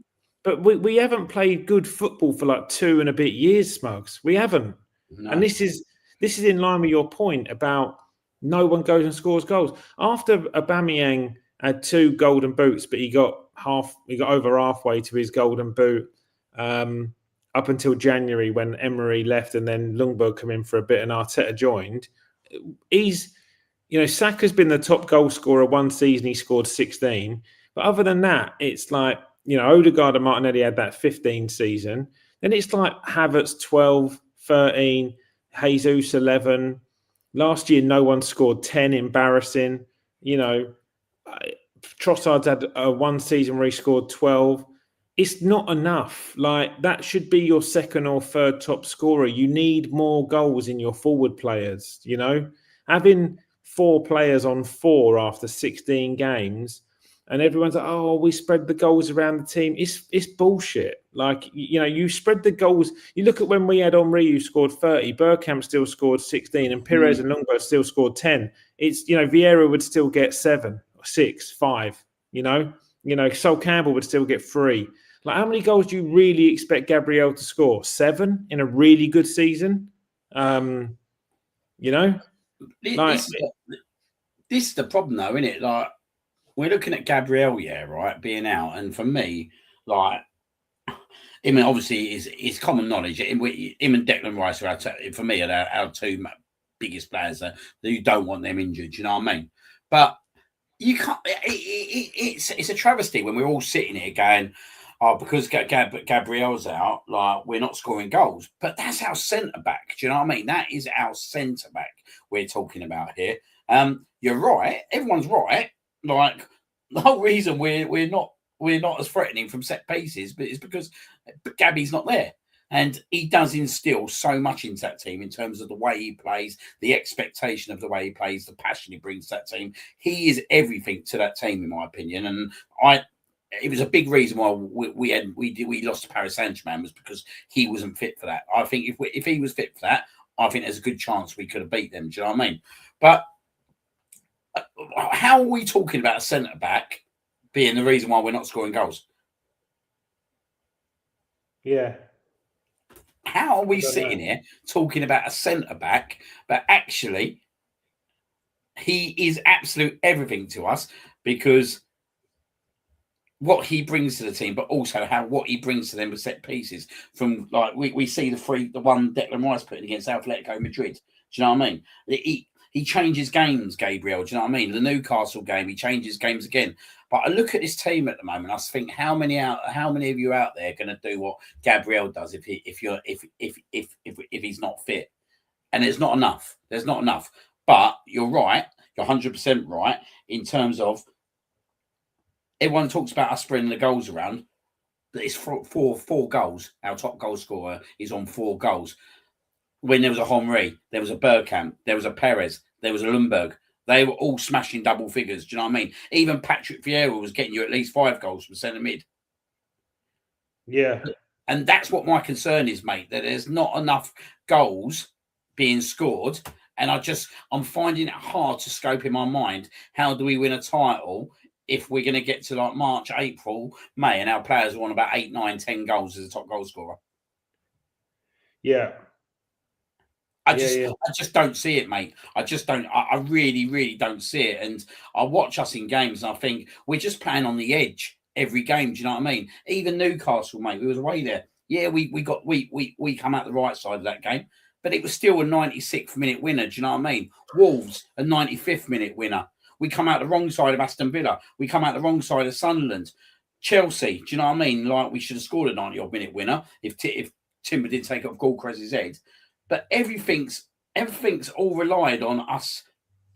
But we haven't played good football for like 2 and a bit years, Smuggs. We haven't. No. And this is in line with your point about no one goes and scores goals. After Aubameyang had 2 golden boots, but he got over halfway to his golden boot. Up until January when Emery left and then Ljungberg came in for a bit and Arteta joined. Saka's been the top goal scorer one season. He scored 16. But other than that, it's like, Odegaard and Martinelli had that 15 season. Then it's like Havertz 12, 13, Jesus 11. Last year, no one scored 10, embarrassing. Trossard's had one season where he scored 12. It's not enough. Like, that should be your second or third top scorer. You need more goals in your forward players, Having 4 players on 4 after 16 games and everyone's like, oh, we spread the goals around the team. It's bullshit. Like, you spread the goals. You look at when we had Henry who scored 30, Bergkamp still scored 16 and Pires and Ljungberg still scored 10. It's, Vieira would still get 7 or 6, 5, Sol Campbell would still get 3. Like, how many goals do you really expect Gabriel to score? 7 in a really good season? This is the problem, though, isn't it? Like, we're looking at Gabriel, right, being out. And for me, like, obviously, it's common knowledge. Him and Declan Rice are, for me, are our 2 biggest players that you don't want them injured. You know what I mean? But you can't. It's a travesty when we're all sitting here going, oh, because Gabriel's out, like, we're not scoring goals. But that's our centre-back. Do you know what I mean? That is our centre-back we're talking about here. You're right. Everyone's right. Like, the whole reason we're not as threatening from set pieces, but it's because Gabby's not there. And he does instill so much into that team in terms of the way he plays, the expectation of the way he plays, the passion he brings to that team. He is everything to that team, in my opinion. And it was a big reason why we lost to Paris Saint-Germain, was because he wasn't fit for that. I think if he was fit for that, I think there's a good chance we could have beat them. Do you know what I mean? But how are we talking about a centre-back being the reason why we're not scoring goals? Yeah. How are we sitting here talking about a centre-back, but actually he is absolute everything to us, because what he brings to the team, but also what he brings to them with set pieces. From, like, we see the one Declan Rice putting against Atletico Madrid. Do you know what I mean? he changes games, Gabriel. Do you know what I mean? The Newcastle game, he changes games again. But I look at this team at the moment. I think how many of you out there are going to do what Gabriel does if he's not fit? And there's not enough. There's not enough. But you're right. You're 100% right in terms of everyone talks about us spreading the goals around. But it's four goals. Our top goal scorer is on 4 goals. When there was a Henry, there was a Bergkamp, there was a Perez, there was a Lundberg. They were all smashing double figures. Do you know what I mean? Even Patrick Vieira was getting you at least 5 goals from centre mid. Yeah. And that's what my concern is, mate, that there's not enough goals being scored. And I'm finding it hard to scope in my mind. How do we win a title if we're going to get to like March, April, May, and our players are on about 8, 9, 10 goals as a top goal scorer? Yeah. I just don't see it, mate. I really, really don't see it. And I watch us in games and I think we're just playing on the edge every game. Do you know what I mean? Even Newcastle, mate, we was away there. Yeah, we come out the right side of that game, but it was still a 96th minute winner. Do you know what I mean? Wolves, a 95th minute winner. We come out the wrong side of Aston Villa. We come out the wrong side of Sunderland. Chelsea, do you know what I mean? Like, we should have scored a 90-odd minute winner if Timber did take up Goldcrest's head. But everything's all relied on us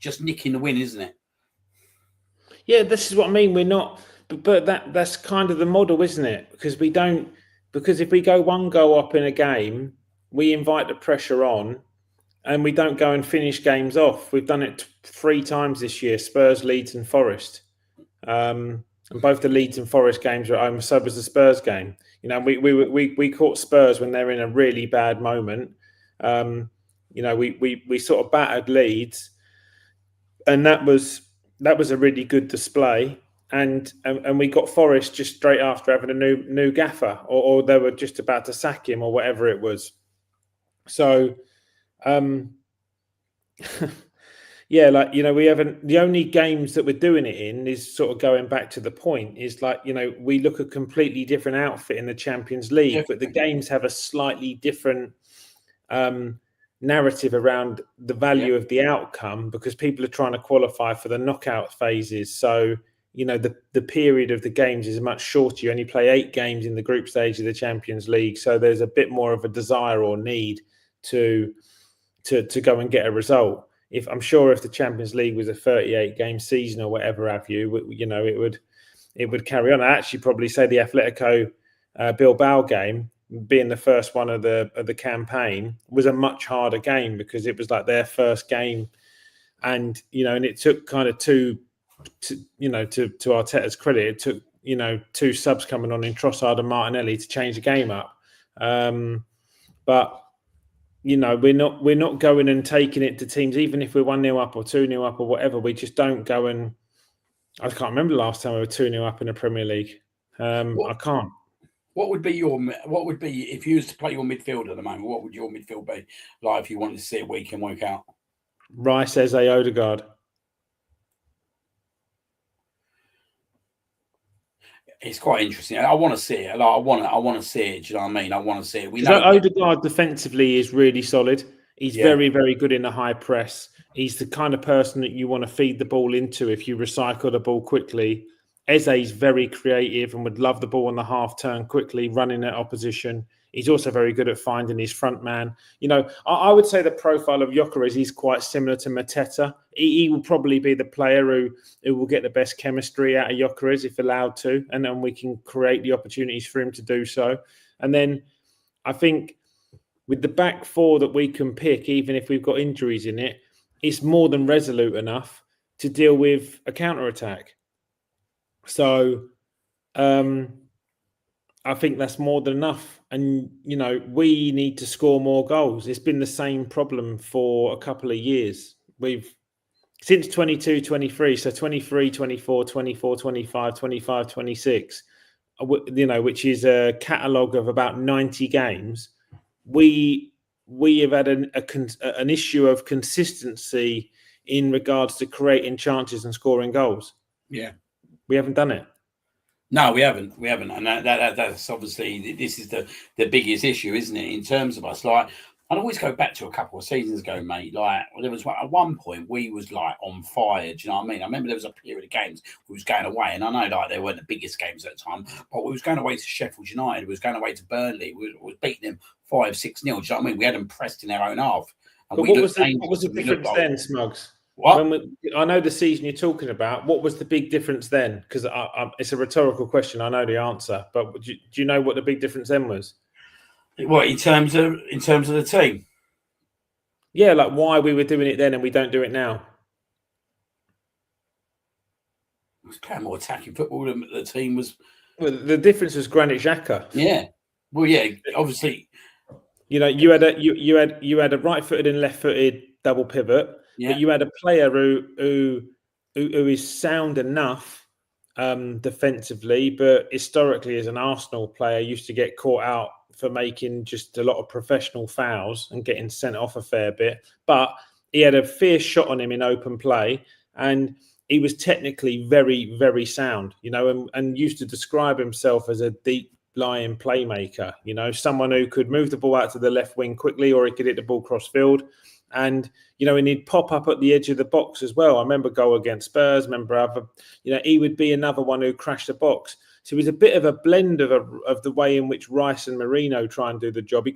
just nicking the win, isn't it? Yeah, this is what I mean. We're not, but that's kind of the model, isn't it? Because if we go 1 goal up in a game, we invite the pressure on, and we don't go and finish games off. We've done it 3 times this year: Spurs, Leeds, and Forest. And both the Leeds and Forest games were at home. So was the Spurs game. You know, we caught Spurs when they're in a really bad moment. You know, we sort of battered Leeds, and that was a really good display. And we got Forest just straight after having a new gaffer, or they were just about to sack him, or whatever it was. So, yeah, like, you know, the only games that we're doing it in is sort of going back to the point is like, you know, we look a completely different outfit in the Champions League, but the games have a slightly different narrative around the value of the outcome, because people are trying to qualify for the knockout phases. So, you know, the period of the games is much shorter. You only play 8 games in the group stage of the Champions League. So there's a bit more of a desire or need to go and get a result. If the Champions League was a 38 game season or whatever have you, you know, it would carry on. I actually probably say the Atletico Bilbao game, being the first one of the campaign, was a much harder game because it was like their first game, and you know, and it took kind of to Arteta's credit, it took, you know, 2 subs coming on in Trossard and Martinelli to change the game up. But you know, we're not going and taking it to teams, even if we're 1-0 up or 2-0 up or whatever. We just don't go and. I can't remember the last time we were 2-0 up in the Premier League. I can't. What would be if you was to play your midfield at the moment? What would your midfield be like if you wanted to see it week in, week out? Rice, Eze, Odegaard. It's quite interesting. I want to see it. Like, I want to see it. Do you know what I mean? I want to see it. We know know Odegaard defensively is really solid. He's very, very good in the high press. He's the kind of person that you want to feed the ball into if you recycle the ball quickly. Eze's very creative and would love the ball on the half turn quickly, running at opposition. He's also very good at finding his front man. You know, I would say the profile of Gyökeres is quite similar to Mateta. He will probably be the player who will get the best chemistry out of Gyökeres if allowed to, and then we can create the opportunities for him to do so. And then I think with the back 4 that we can pick, even if we've got injuries in it, it's more than resolute enough to deal with a counter-attack. So I think that's more than enough. And, you know, we need to score more goals. It's been the same problem for a couple of years. Since 22, 23, so 23, 24, 24, 25, 25, 26, you know, which is a catalogue of about 90 games, we have had an issue of consistency in regards to creating chances and scoring goals. Yeah. We haven't done it. No, we haven't. And that's obviously, this is the biggest issue, isn't it? In terms of us, like, I'd always go back to a couple of seasons ago, mate. Like there was at one point we was like on fire. Do you know what I mean? I remember there was a period of games we was going away, and I know like they weren't the biggest games at the time, but we was going away to Sheffield United, we was going away to Burnley, we was beating them 5-6-0. Do you know what I mean? We had them pressed in their own half. And but what was the difference then, Smuggs? What? I know the season you're talking about. What was the big difference then? Because it's a rhetorical question. I know the answer, but do you know what the big difference then was? What in terms of the team? Yeah, like why we were doing it then and we don't do it now. It was playing more attacking football than the team was. Well, the difference was Granit Xhaka. Yeah. Well, yeah. Obviously, you know, you had a right-footed and left-footed double pivot. Yeah. But you had a player who is sound enough defensively, but historically as an Arsenal player used to get caught out for making just a lot of professional fouls and getting sent off a fair bit. But he had a fierce shot on him in open play, and he was technically very, very sound, you know, and used to describe himself as a deep lying playmaker, you know, someone who could move the ball out to the left wing quickly, or he could hit the ball cross field. And, you know, and he'd pop up at the edge of the box as well. I remember goal against Spurs, he would be another one who crashed the box. So he was a bit of a blend of the way in which Rice and Mourinho try and do the job. He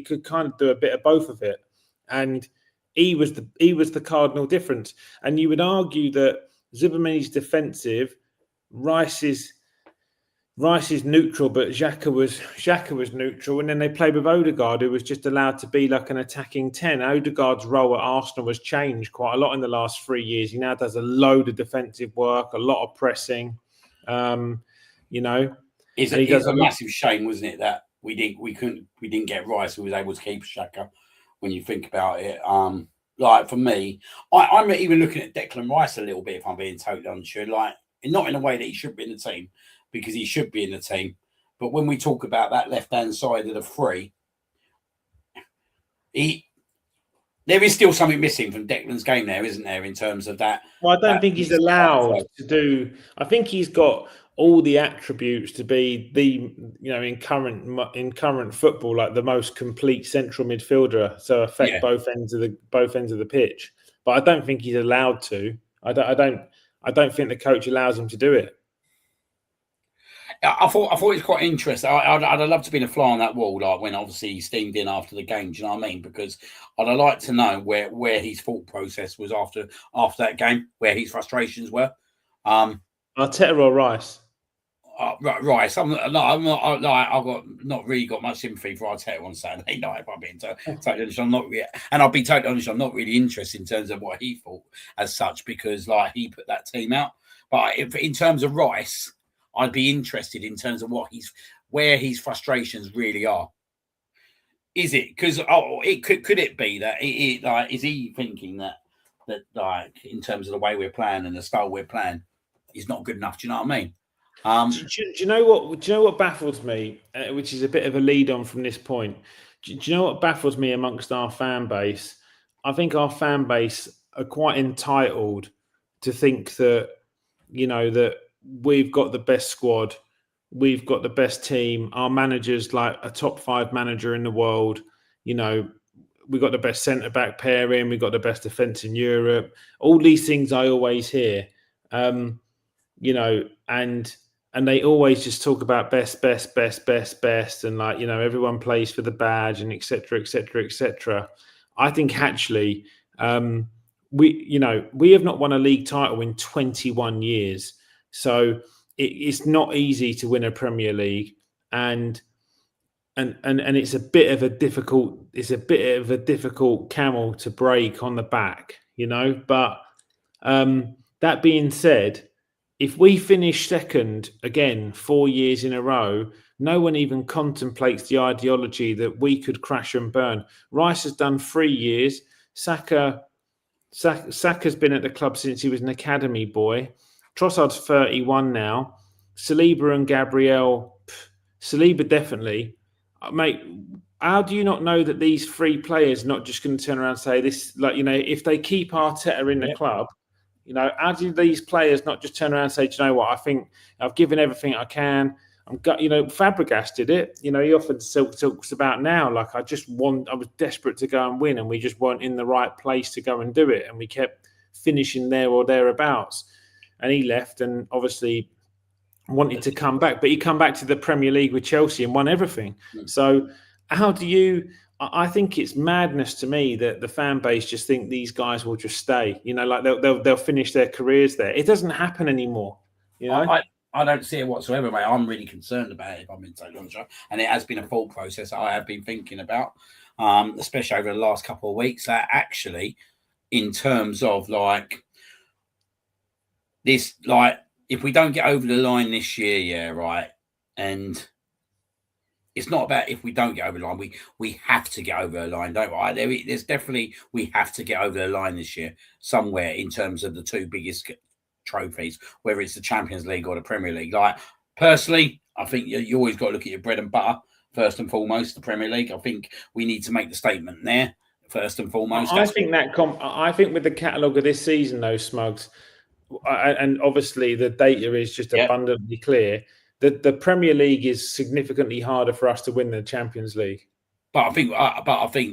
could kind of do a bit of both of it. And he was the cardinal difference. And you would argue that Zubomehndi's defensive, Rice is neutral, but Xhaka was neutral, and then they played with Odegaard, who was just allowed to be like an attacking 10. Odegaard's role at Arsenal has changed quite a lot in the last 3 years. He now does a load of defensive work, a lot of pressing. You know, it's a massive shame, wasn't it, that we didn't get Rice, who was able to keep Xhaka. When you think about it, like for me, I'm even looking at Declan Rice a little bit, if I'm being totally honest. Like, not in a way that he should be in the team, because he should be in the team. But when we talk about that left-hand side of the three, there is still something missing from Declan's game there, isn't there, in terms of that? Well, I don't think he's allowed to do. I think he's got all the attributes to be in current football, like the most complete central midfielder, so affect both ends of the pitch. But I don't think he's allowed to. I don't think the coach allows him to do it. I thought it was quite interesting. I'd have loved to be in a fly on that wall, like when obviously he steamed in after the game. Do you know what I mean? Because I'd like to know where his thought process was after that game, where his frustrations were. Arteta or Rice? Rice. I've not really got much sympathy for Arteta on Saturday night. If I'm being totally honest, I'm not really, and I'll be totally honest, I'm not really interested in terms of what he thought as such, because like he put that team out. But in terms of Rice, I'd be interested in terms of where his frustrations really are. Is it because could it be that is he thinking that like in terms of the way we're playing and the style we're playing is not good enough? Do you know what I mean? Do you know what baffles me, which is a bit of a lead on from this point? Do you know what baffles me amongst our fan base? I think our fan base are quite entitled to think that, you know, that we've got the best squad, we've got the best team, our manager's like a top 5 manager in the world, you know, we got the best centre-back pairing, we got the best defence in Europe. All these things I always hear, you know, and they always just talk about best, and like, you know, everyone plays for the badge and etc. etc. etc. I think actually, we have not won a league title in 21 years. So it's not easy to win a Premier League, and it's a bit of a difficult camel to break on the back, you know. But that being said, if we finish second again 4 years in a row, no one even contemplates the ideology that we could crash and burn. Rice has done 3 years. Saka's been at the club since he was an academy boy. Trossard's 31 now. Saliba and Gabriel, Saliba definitely. Mate, how do you not know that these 3 players are not just going to turn around and say this? Like, you know, if they keep Arteta in the club, you know, how do these players not just turn around and say, do you know what? I think I've given everything I can. Fabregas did it. He often talks about now, like, I was desperate to go and win, and we just weren't in the right place to go and do it, and we kept finishing there or thereabouts. And he left, and obviously wanted to come back, but he come back to the Premier League with Chelsea and won everything. So how do you? I think it's madness to me that the fan base just think these guys will just stay. Like they'll finish their careers there. It doesn't happen anymore. I don't see it whatsoever, mate. I'm really concerned about it, if I'm being totally honest. And it has been a thought process I have been thinking about, especially over the last couple of weeks. That actually, in terms of like this, like if we don't get over the line this year, yeah, right, and it's not about if we don't get over the line. We have to get over the line, don't we? There's definitely we have to get over the line this year somewhere in terms of the two biggest trophies, whether it's the Champions League or the Premier League. Like personally, I think you always got to look at your bread and butter first and foremost. The Premier League. I think we need to make the statement there first and foremost. I think with the catalogue of this season, though, Smuggs, and obviously the data is just abundantly clear that the Premier League is significantly harder for us to win than the Champions League. But I think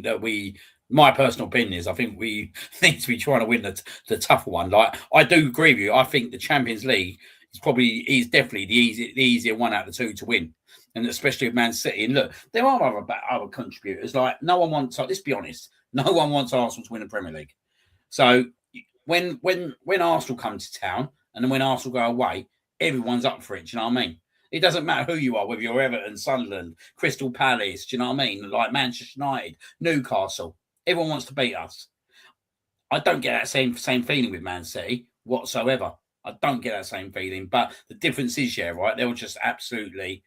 that my personal opinion is I think we need to be trying to win the tougher one. Like I do agree with you. I think the Champions League is definitely the easier one out of the two to win, and especially with Man City. And look, there are other contributors. Like no one wants. Let's be honest. No one wants Arsenal to win the Premier League. So when Arsenal come to town and then when Arsenal go away, everyone's up for it. Do you know what I mean? It doesn't matter who you are, whether you're Everton, Sunderland, Crystal Palace, do you know what I mean? Like Manchester United, Newcastle. Everyone wants to beat us. I don't get that same feeling with Man City whatsoever. I don't get that same feeling. But the difference is, right, they'll just absolutely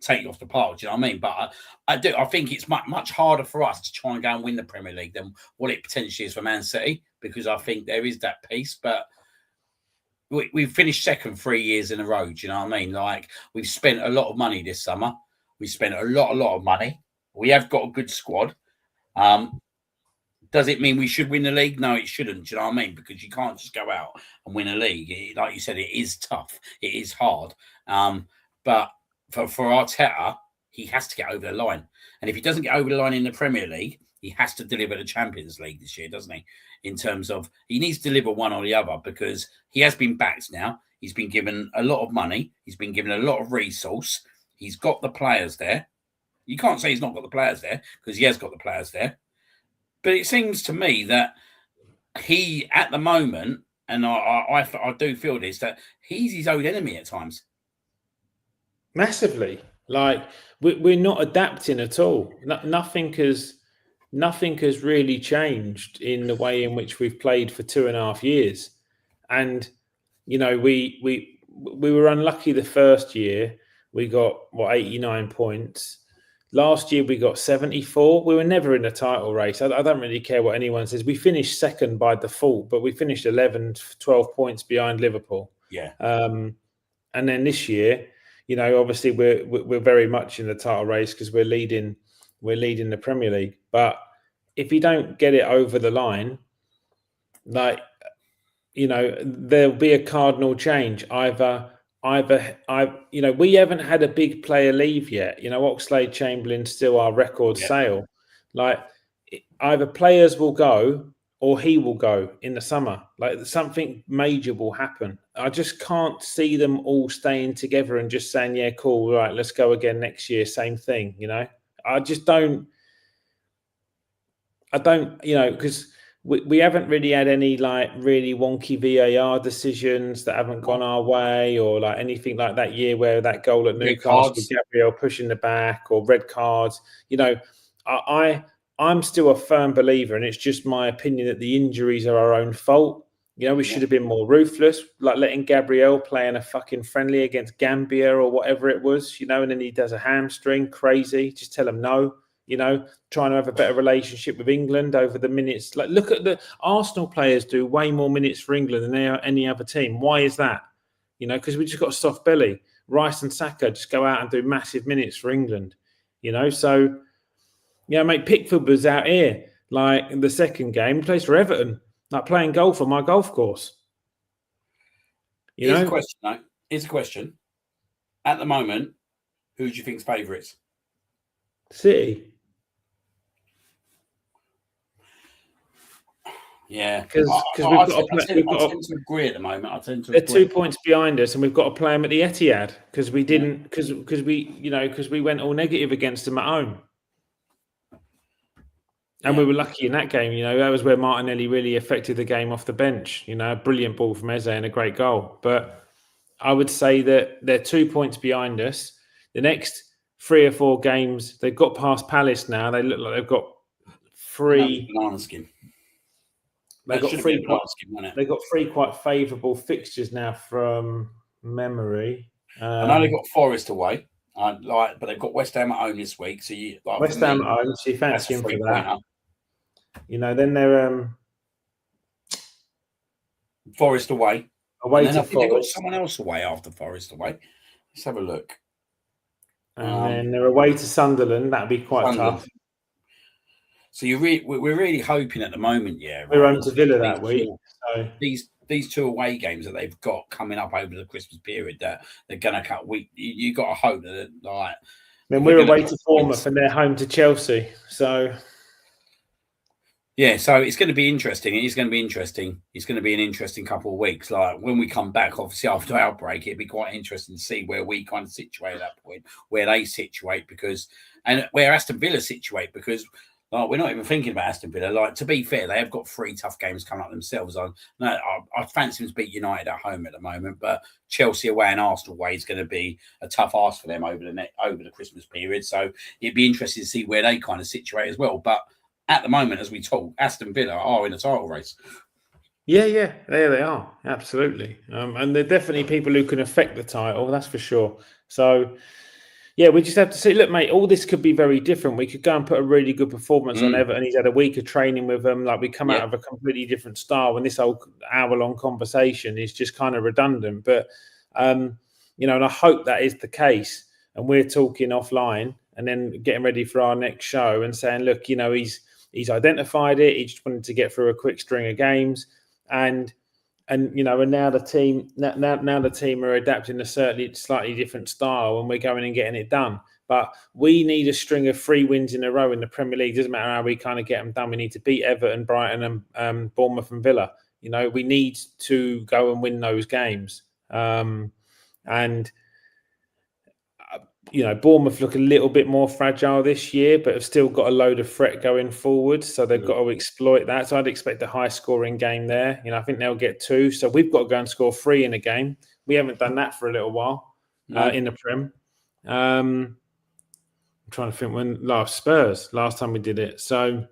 take you off the park, do you know what I mean? But I think it's much harder for us to try and go and win the Premier League than what it potentially is for Man City, because I think there is that piece. But we've finished second 3 years in a row. Do you know what I mean? Like we've spent a lot of money this summer. We spent a lot of money. We have got a good squad. Does it mean we should win the league? No, it shouldn't. Do you know what I mean? Because you can't just go out and win a league. Like you said, it is tough. It is hard. But for Arteta, he has to get over the line. And if he doesn't get over the line in the Premier League, he has to deliver the Champions League this year, doesn't he? In terms of he needs to deliver one or the other, because he has been backed now. He's been given a lot of money. He's been given a lot of resource. He's got the players there. You can't say he's not got the players there, because he has got the players there. But it seems to me that he, at the moment, and I do feel this, that he's his own enemy at times. Massively. Like we're not adapting at all. Nothing has really changed in the way in which we've played for 2.5 years. And we were unlucky the first year. We got 89 points. Last year we got 74. We were never in a title race. I don't really care what anyone says. We finished second by default, but we finished 11, 12 points behind Liverpool. Yeah. And then this year, obviously we're very much in the title race because we're leading the Premier League. But if you don't get it over the line, there'll be a cardinal change. We haven't had a big player leave yet. Oxlade-Chamberlain's still our record sale. Like either players will go or he will go in the summer. Like something major will happen. I just can't see them all staying together and just saying, yeah, cool, right, let's go again next year. Same thing, I just don't. Because we haven't really had any really wonky VAR decisions that haven't gone our way, or anything like that year where that goal at Newcastle with Gabriel pushing the back, or red cards. I'm still a firm believer, and it's just my opinion, that the injuries are our own fault. We should have been more ruthless, like letting Gabriel play in a fucking friendly against Gambia or whatever it was, and then he does a hamstring, crazy. Just tell him no. Trying to have a better relationship with England over the minutes. Like, look at the Arsenal players do way more minutes for England than they are any other team. Why is that? Because we just got a soft belly. Rice and Saka just go out and do massive minutes for England. So, mate, Pickford was out here, in the second game, he plays for Everton, playing golf on my golf course. Here's a question, though. Here's a question. At the moment, Who do you think's favourites? City. Yeah, because I tend to agree at the moment. They're 2 points behind us, and we've got to play them at the Etihad because we didn't because we went all negative against them at home, and we were lucky in that game. That was where Martinelli really affected the game off the bench. A brilliant ball from Eze and a great goal. But I would say that they're 2 points behind us. The next 3 or 4 games, they've got past Palace now. They look like they've got 3 banana skin. They got 3 quite favourable fixtures now from memory. I know they've got Forest away, but they've got West Ham at home this week. So West Ham at home, so you fancy him for that. Then they're Forest away. Away to Forest. They've got someone else away after Forest away. Let's have a look. And then they're away to Sunderland. That'd be quite tough. So we're really hoping at the moment, we're home to Villa that week. So these 2 away games that they've got coming up over the Christmas period that they're going to cut. You got to hope that Then we're away to Bournemouth and they're home to Chelsea. So so it's going to be interesting. It's going to be interesting. It's going to be an interesting couple of weeks. Like when we come back, obviously after our break, it'd be quite interesting to see where we kind of situate at that point, where they situate and where Aston Villa situate because. We're not even thinking about Aston Villa. To be fair, they have got 3 tough games coming up themselves. I fancy them to beat United at home at the moment, but Chelsea away and Arsenal away is going to be a tough ask for them over the Christmas period. So it'd be interesting to see where they kind of situate as well. But at the moment, as we talk, Aston Villa are in a title race. Yeah, there they are, absolutely, and they're definitely people who can affect the title. That's for sure. So. Yeah, we just have to see. Look, mate, all this could be very different. We could go and put a really good performance on Everton. He's had a week of training with them. We come out of a completely different style, and this whole hour-long conversation is just kind of redundant. But and I hope that is the case. And we're talking offline, and then getting ready for our next show, and saying, look, he's identified it. He just wanted to get through a quick string of games, and now the team are adapting a slightly different style, and we're going and getting it done. But we need a string of 3 wins in a row in the Premier League. Doesn't matter how we kind of get them done. We need to beat Everton, Brighton, and Bournemouth and Villa. We need to go and win those games. Bournemouth look a little bit more fragile this year, but have still got a load of threat going forward. So they've got to exploit that. So I'd expect a high-scoring game there. I think they'll get 2. So we've got to go and score 3 in a game. We haven't done that for a little while in the Prem. I'm trying to think when last time we did it. So,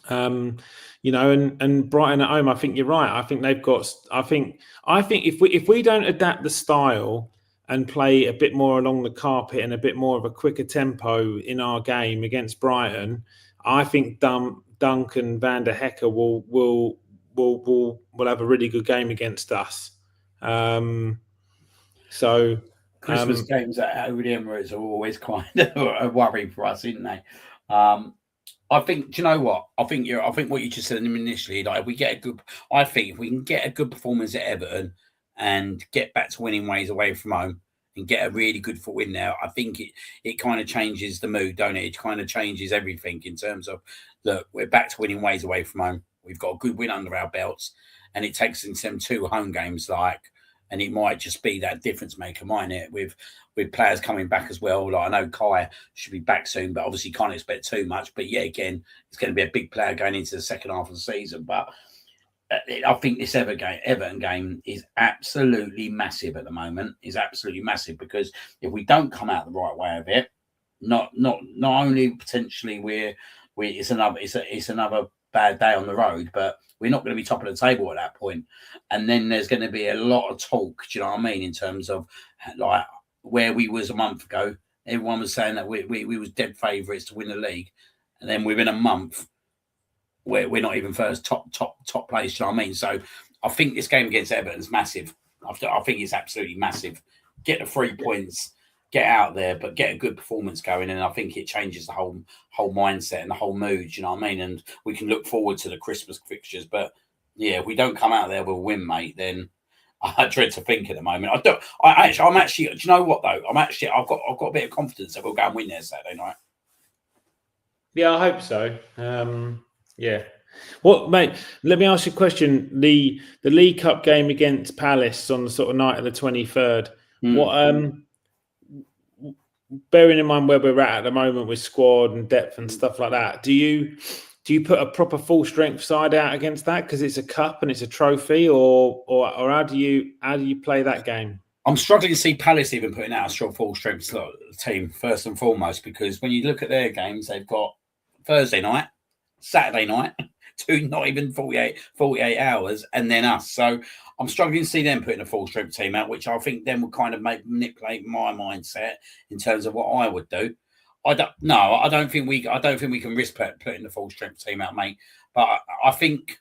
and Brighton at home, I think you're right. I think they've got. I think if we don't adapt the style and play a bit more along the carpet and a bit more of a quicker tempo in our game against Brighton, I think Duncan van der Hecker will have a really good game against us. So Christmas games over the Emirates are always kind of a worry for us, isn't they? I think. Do you know what? I think what you just said initially. If we can get a good performance at Everton and get back to winning ways away from home and get a really good win there, I think it kind of changes the mood, don't it? It kind of changes everything in terms of, look, we're back to winning ways away from home. We've got a good win under our belts, and it takes in some 2 home games, and it might just be that difference maker, mightn't it? With players coming back as well. I know Kai should be back soon, but obviously can't expect too much. But yeah, again, it's going to be a big player going into the second half of the season. But I think this Everton game is absolutely massive at the moment. Is absolutely massive because if we don't come out the right way of it, not only potentially it's another bad day on the road, but we're not going to be top of the table at that point. And then there's going to be a lot of talk. Do you know what I mean? In terms of where we was a month ago, everyone was saying that we was dead favourites to win the league, and then within a month, we're not even first top place. Do you know what I mean? So I think this game against Everton is massive. I think it's absolutely massive. Get the 3 points, get out there, but get a good performance going, and I think it changes the whole mindset and the whole mood. Do you know what I mean? And we can look forward to the Christmas fixtures. But yeah, if we don't come out there with a win, mate, then I dread to think at the moment. I'm actually. Do you know what though? I've got a bit of confidence that we'll go and win there Saturday night. Yeah, I hope so. Yeah. What, mate? Let me ask you a question. The League Cup game against Palace on the sort of night of the 23rd. What? Bearing in mind where we're at the moment with squad and depth and stuff like that, do you put a proper full strength side out against that because it's a cup and it's a trophy, or how do you play that game? I'm struggling to see Palace even putting out a strong full strength team first and foremost, because when you look at their games, they've got Thursday night, Saturday night, not even 48 hours, and then us. So I'm struggling to see them putting a full strength team out, which I think then would kind of manipulate my mindset in terms of what I would do. I don't think we can risk putting the full strength team out, mate. But I think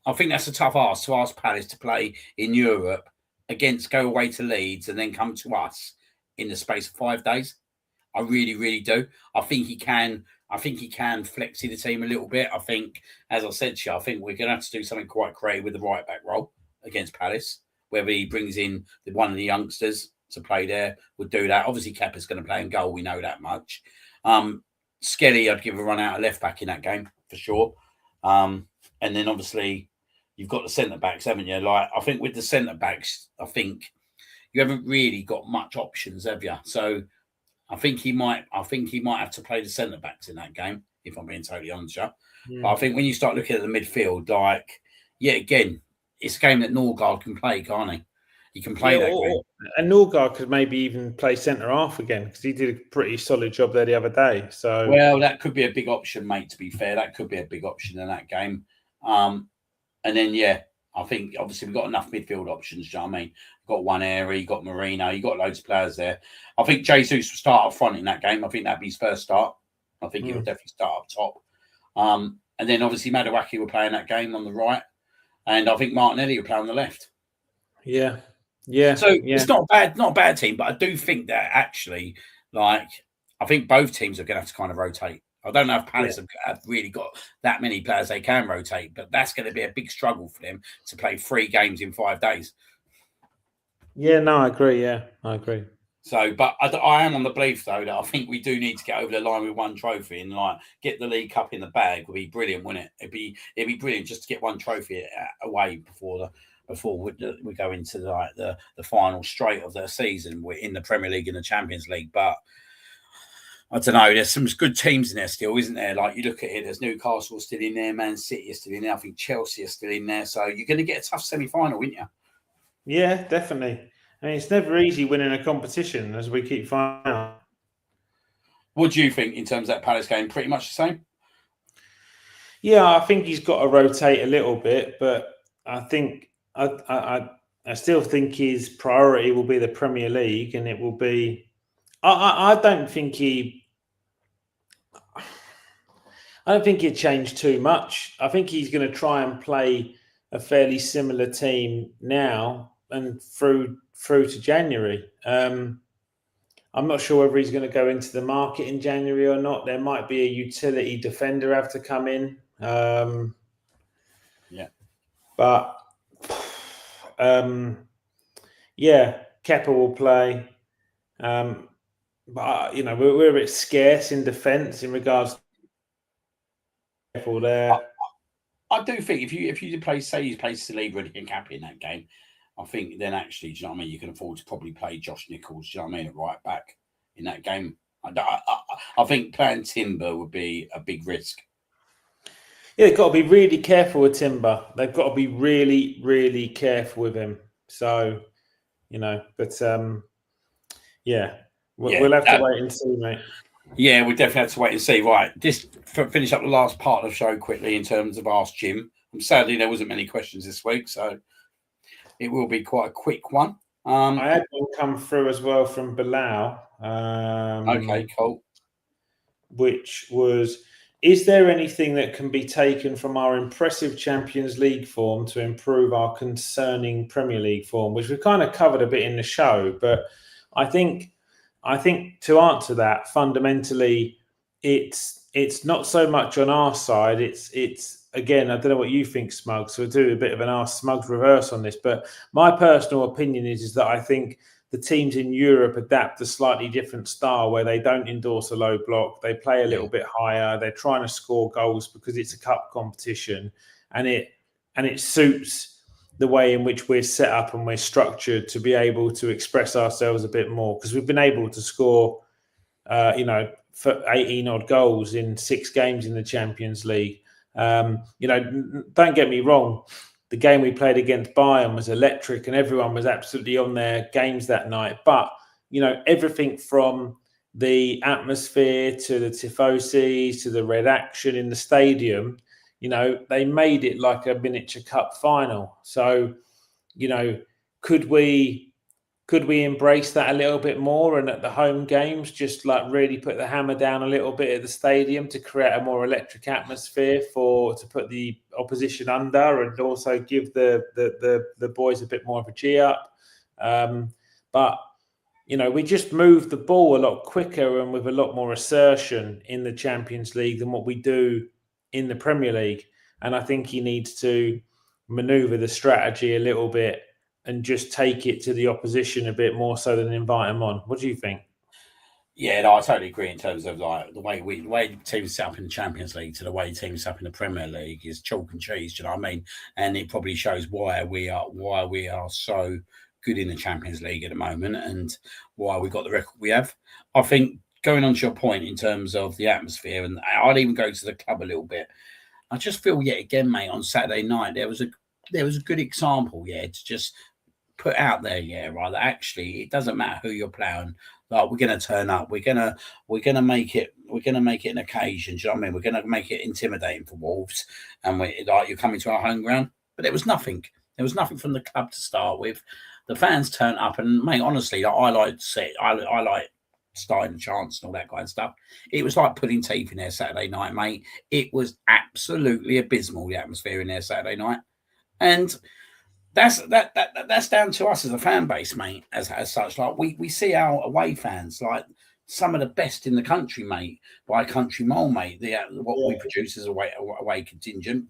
that's a tough ask to ask Palace to play in Europe go away to Leeds and then come to us in the space of 5 days. I really, really do. I think he can flex the team a little bit. I think, as I said to you, I think we're going to have to do something quite creative with the right back role against Palace. Whether he brings in one of the youngsters to play there, would do that. Obviously, Kepa's going to play in goal. We know that much. Skelly, I'd give a run out of left back in that game for sure. And then obviously you've got the centre backs, haven't you? Like, I think with the centre backs, I think you haven't really got much options, have you? So I think he might have to play the centre backs in that game, if I'm being totally honest. Yeah. But I think when you start looking at the midfield, again, it's a game that Norgard can play, can't he? He can play that game. And Norgard could maybe even play centre half again because he did a pretty solid job there the other day. So, well, that could be a big option, mate. To be fair, that could be a big option in that game. And then, I think obviously we've got enough midfield options. Do you know what I mean? You've got one area, you've got Marino, you've got loads of players there. I think Jesus will start up front in that game. I think that'd be his first start. I think he'll definitely start up top. And then obviously Madawaki will play in that game on the right. And I think Martinelli will play on the left. Yeah. So it's not a bad team, but I do think that actually, I think both teams are going to have to kind of rotate. I don't know if Palace have really got that many players they can rotate, but that's going to be a big struggle for them to play 3 games in 5 days. Yeah, no, I agree. Yeah, I agree. So, but I am on the belief, though, that I think we do need to get over the line with 1 trophy and get the League Cup in the bag would be brilliant, wouldn't it? It'd be brilliant just to get 1 trophy away before we go into the final straight of the season. We're in the Premier League and the Champions League, but I don't know. There's some good teams in there still, isn't there? Like, you look at it, there's Newcastle still in there, Man City is still in there. I think Chelsea is still in there. So you're going to get a tough semi-final, wouldn't you? Yeah, definitely. I mean, it's never easy winning a competition, as we keep finding out. What do you think in terms of that Palace game? Pretty much the same? Yeah, I think he's got to rotate a little bit, but I think I still think his priority will be the Premier League, and it will be. I don't think he'd change too much. I think he's going to try and play a fairly similar team now and through to January. I'm not sure whether he's going to go into the market in January or not. There might be a utility defender have to come in. But Kepa will play. But we're a bit scarce in defence in regards to people there. I do think if you play, say you play Saliba and Kepa in that game, I think then actually, do you know what I mean? You can afford to probably play Josh Nichols, do you know what I mean, at right back in that game. I think playing Timber would be a big risk. Yeah, they've got to be really careful with Timber. They've got to be really, really careful with him. So, we'll have to wait and see, mate. Yeah, we definitely have to wait and see. Right, just finish up the last part of the show quickly in terms of Ask Jim. Sadly, there wasn't many questions this week, so it will be quite a quick one. I had one come through as well from Bilal. Okay, cool. Which was, is there anything that can be taken from our impressive Champions League form to improve our concerning Premier League form? Which we kind of covered a bit in the show, but I think to answer that, fundamentally, it's not so much on our side. It's again, I don't know what you think, Smug. So we'll do a bit of an Ask Smug's reverse on this. But my personal opinion is that I think the teams in Europe adapt a slightly different style where they don't endorse a low block. They play a little bit higher. They're trying to score goals because it's a cup competition, and it suits the way in which we're set up and we're structured to be able to express ourselves a bit more, because we've been able to score, for 18 odd goals in 6 games in the Champions League. Don't get me wrong. The game we played against Bayern was electric and everyone was absolutely on their games that night. But, everything from the atmosphere to the tifosi to the red action in the stadium, they made it like a miniature cup final. So, could we embrace that a little bit more, and at the home games just like really put the hammer down a little bit at the stadium to create a more electric atmosphere to put the opposition under, and also give the boys a bit more of a G up. But we just move the ball a lot quicker and with a lot more assertion in the Champions League than what we do in the Premier League. And I think he needs to maneuver the strategy a little bit and just take it to the opposition a bit more so than invite them on. What do you think? Yeah, no, I totally agree in terms of like the way teams set up in the Champions League to the way teams set up in the Premier League is chalk and cheese. Do you know what I mean? And it probably shows why we are so good in the Champions League at the moment and why we got the record we have. I think going on to your point in terms of the atmosphere, and I'd even go to the club a little bit. I just feel yet again, mate, on Saturday night there was a good example, to just put out there, right, that actually it doesn't matter who you're playing. Like, we're going to turn up. We're going to make it an occasion. Do you know what I mean? We're going to make it intimidating for Wolves, and you're coming to our home ground. But there was nothing. There was nothing from the club to start with. The fans turned up, and mate, honestly, I like starting the chants and all that kind of stuff. It was like putting teeth in there Saturday night, mate. It was absolutely abysmal, the atmosphere in there Saturday night, and that's down to us as a fan base, mate. As such, like we see our away fans like some of the best in the country, mate, by country mile, mate. We produce as away contingent,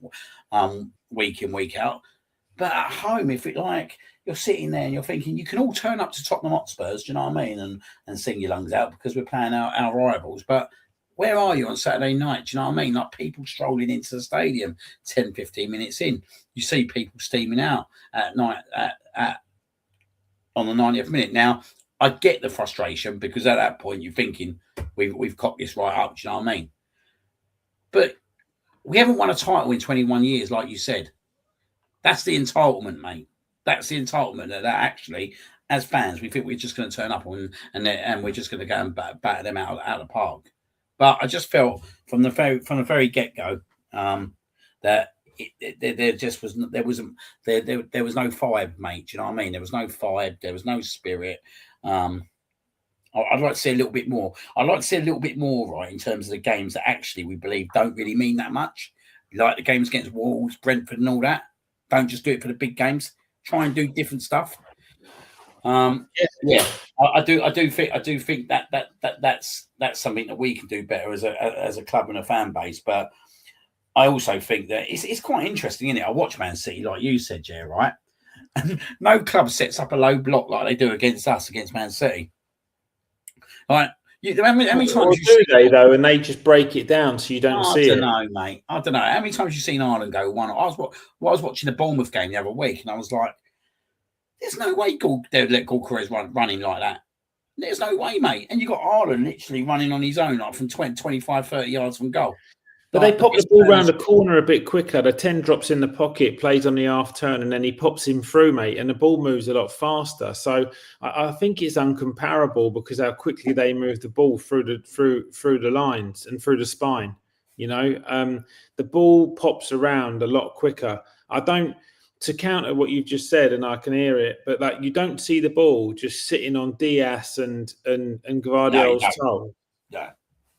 week in, week out. But at home, if it like you're sitting there and you're thinking you can all turn up to Tottenham Hotspurs, do you know what I mean, and sing your lungs out because we're playing our rivals, but where are you on Saturday night? Do you know what I mean? Like people strolling into the stadium 10, 15 minutes in. You see people steaming out at night on the 90th minute. Now, I get the frustration because at that point you're thinking we've cocked this right up. Do you know what I mean? But we haven't won a title in 21 years, like you said. That's the entitlement, mate. That's the entitlement that actually, as fans, we think we're just going to turn up and we're just going to go and batter them out of the park. But I just felt from the very get go that there was no fire, mate. Do you know what I mean? There was no fire. There was no spirit. I'd like to see a little bit more. I'd like to see a little bit more, right, in terms of the games that actually we believe don't really mean that much, like the games against Wolves, Brentford, and all that. Don't just do it for the big games. Try and do different stuff. I do think that's something that we can do better as a club and a fan base. But I also think that it's quite interesting, isn't it? I watch Man City, like you said, Jay, right? And no club sets up a low block like they do against Man City. Right? How many times do they though, and they just break it down so you don't see it? I don't know, mate. I don't know. How many times have you seen Ireland go 1-0? I was watching the Bournemouth game the other week, and I was like, there's no way they would let Gorkarez running like that. There's no way, mate. And you got Ireland literally running on his own, like from 20, 25, 30 yards from goal. But they pop the ball around the corner a bit quicker. The 10 drops in the pocket, plays on the half turn, and then he pops him through, mate. And the ball moves a lot faster. So I think it's uncomparable because how quickly they move the ball through the lines and through the spine. The ball pops around a lot quicker. To counter what you've just said, and I can hear it, but like you don't see the ball just sitting on Diaz and Gvardiol's toe.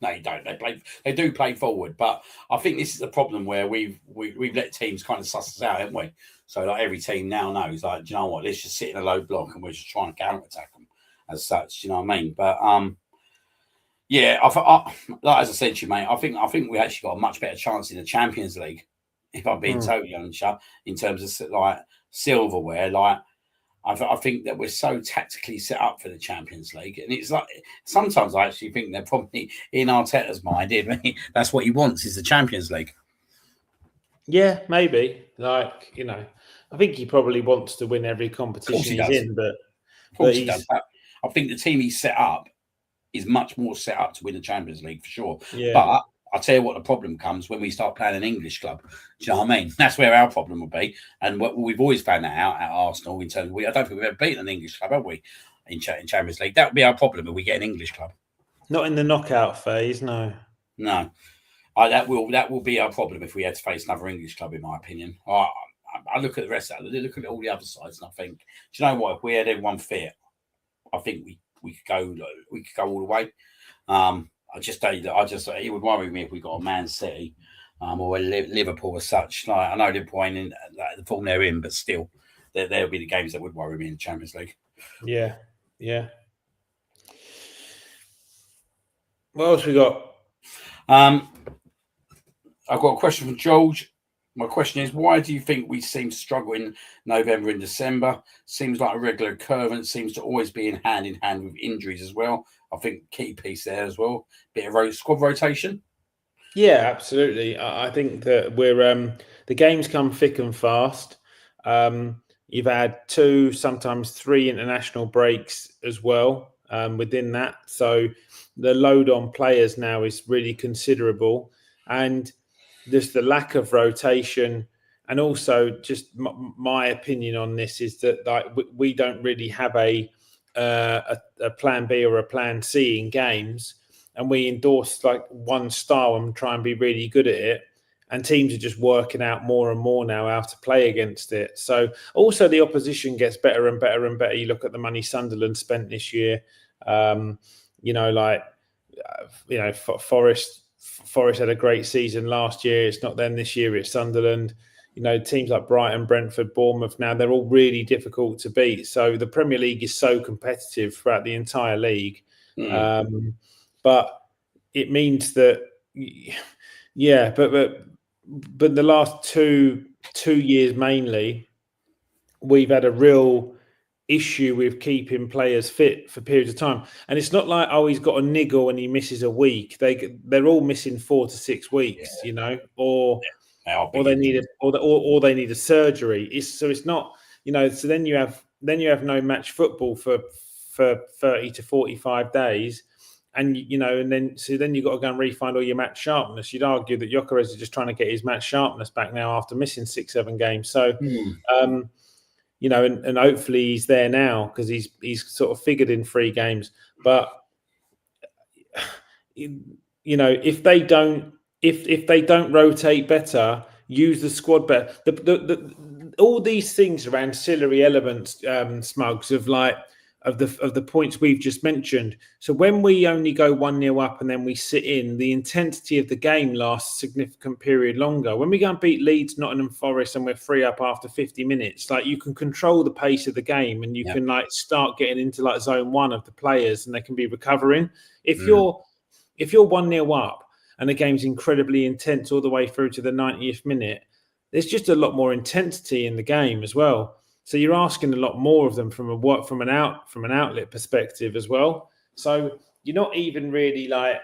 No, you don't. They do play forward, but I think this is the problem where we've let teams kind of suss us out, haven't we? So like every team now knows, like, do you know what? Let's just sit in a low block and we're just trying to counter attack them as such. Do you know what I mean? But as I said to you, mate, I think we actually got a much better chance in the Champions League if I'm being totally honest, in terms of like silverware. Like I think that we're so tactically set up for the Champions League, and it's like sometimes I actually think they're probably in Arteta's mind. That's what he wants is the Champions League. Yeah, maybe. Like, I think he probably wants to win every competition he's in, but of course he does. I think the team he's set up is much more set up to win the Champions League for sure. Yeah. But I'll tell you what the problem comes when we start playing an English club. Do you know what I mean? That's where our problem will be. And we've always found that out at Arsenal in terms of I don't think we've ever beaten an English club, have we? In Champions League. That would be our problem if we get an English club. Not in the knockout phase, no. No. That will be our problem if we had to face another English club, in my opinion. I look at the rest of it, look at all the other sides, and I think, do you know what? If we had everyone fit, I think we could go all the way. It would worry me if we got a Man City or a Liverpool as such. Like, I know they're playing in the form they're in, but still, there'll be the games that would worry me in the Champions League. Yeah. What else we got? I've got a question from George. My question is, why do you think we seem to struggle in November and December? Seems like a regular occurrence. Seems to always be in hand with injuries as well. I think key piece there as well. Bit of squad rotation. Yeah, absolutely. I think that we're the games come thick and fast. You've had 2, sometimes 3 international breaks as well within that. So the load on players now is really considerable. And just the lack of rotation, and also just my opinion on this is that like we don't really have a plan B or a plan C in games, and we endorse like one style and try and be really good at it. And teams are just working out more and more now how to play against it. So also the opposition gets better and better and better. You look at the money Sunderland spent this year. Forest had a great season last year. It's not them this year. It's Sunderland. Teams like Brighton, Brentford, Bournemouth now, they're all really difficult to beat. So the Premier League is so competitive throughout the entire league. But it means that, but the last two years mainly, we've had a real issue with keeping players fit for periods of time. And it's not like, he's got a niggle and he misses a week. They're all missing 4 to 6 weeks, or they need a surgery. It's not, so then you have no match football for 30 to 45 days. And then you've got to go and refine all your match sharpness. You'd argue that Gyökeres is just trying to get his match sharpness back now after missing 6-7 games. So and hopefully he's there now because he's sort of figured in 3 games. But if they don't rotate better, use the squad better. All these things are ancillary elements, Smuggs, of the points we've just mentioned. So when we only go 1-0 up and then we sit in, the intensity of the game lasts a significant period longer. When we go and beat Leeds, Nottingham Forest, and we're 3 up after 50 minutes, like you can control the pace of the game and you can like start getting into like zone 1 of the players and they can be recovering. If you're 1-0 up and the game's incredibly intense all the way through to the 90th minute, there's just a lot more intensity in the game as well. So you're asking a lot more of them from an outlet perspective as well. So you're not even really like,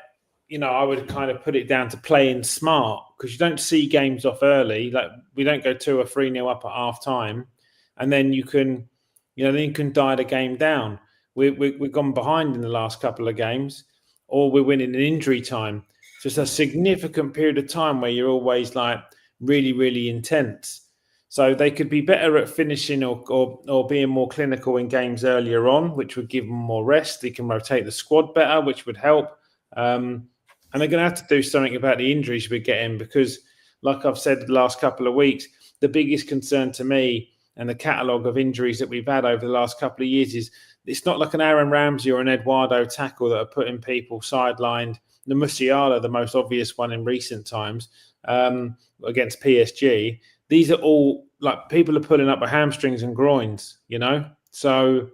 I would kind of put it down to playing smart, because you don't see games off early. Like we don't go 2 or 3-0 up at half time, and then you can dial the game down. We've gone behind in the last couple of games, or we're winning in injury time. So it's a significant period of time where you're always like really, really intense. So they could be better at finishing or being more clinical in games earlier on, which would give them more rest. They can rotate the squad better, which would help. And they're going to have to do something about the injuries we're getting, because, like I've said the last couple of weeks, the biggest concern to me and the catalogue of injuries that we've had over the last couple of years is it's not like an Aaron Ramsey or an Eduardo tackle that are putting people sidelined. The Musiala, the most obvious one in recent times, against PSG. These are all like people are pulling up with hamstrings and groins, So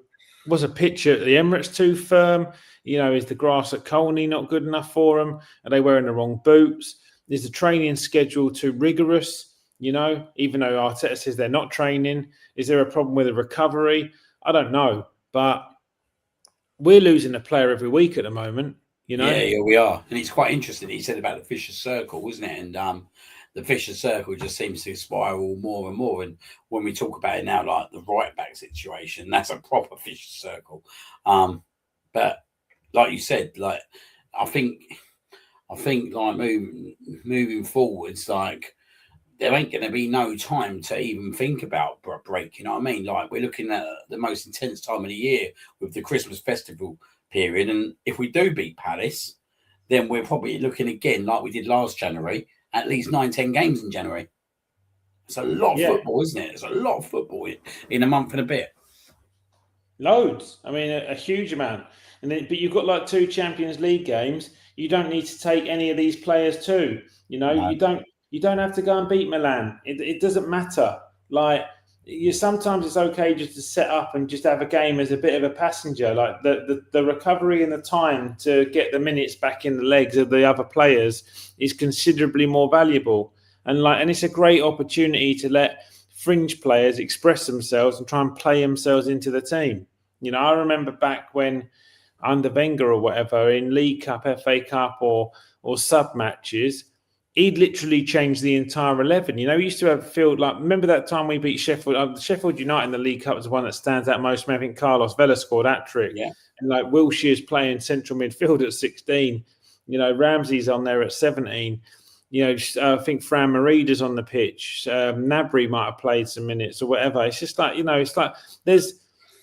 was a pitch at the Emirates too firm? Is the grass at Colney not good enough for them? Are they wearing the wrong boots? Is the training schedule too rigorous? You know, even though Arteta says they're not training, is there a problem with the recovery? I don't know, but we're losing a player every week at the moment. You know, yeah, we are, and it's quite interesting. He said about the Fisher Circle, wasn't it? And the Fisher Circle just seems to spiral more and more. And when we talk about it now, like the right back situation, that's a proper Fisher Circle. But like you said, like I think like moving forwards, like there ain't going to be no time to even think about break. You know what I mean? Like we're looking at the most intense time of the year with the Christmas festival period, and if we do beat Palace, then we're probably looking again like we did last January, at least 9-10 games in January. It's a lot of football, isn't it? It's a lot of football in a month and a bit. Loads. I mean, a huge amount. And then, but you've got like 2 Champions League games. You don't need to take any of these players too. You know, no. You don't have to go and beat Milan. It doesn't matter. Like sometimes it's okay just to set up and just have a game as a bit of a passenger. Like the recovery and the time to get the minutes back in the legs of the other players is considerably more valuable. And it's a great opportunity to let fringe players express themselves and try and play themselves into the team. You know, I remember back when under Wenger or whatever in League Cup, FA Cup or sub matches, he'd literally changed the entire 11. You know, he used to have field like, remember that time we beat Sheffield? Sheffield United in the League Cup was the one that stands out most. I think Carlos Vela scored that trick. Yeah. And like Wilshire's playing central midfield at 16. You know, Ramsey's on there at 17. You know, I think Fran Marida's on the pitch. Nabry might have played some minutes or whatever. It's just like, you know, it's like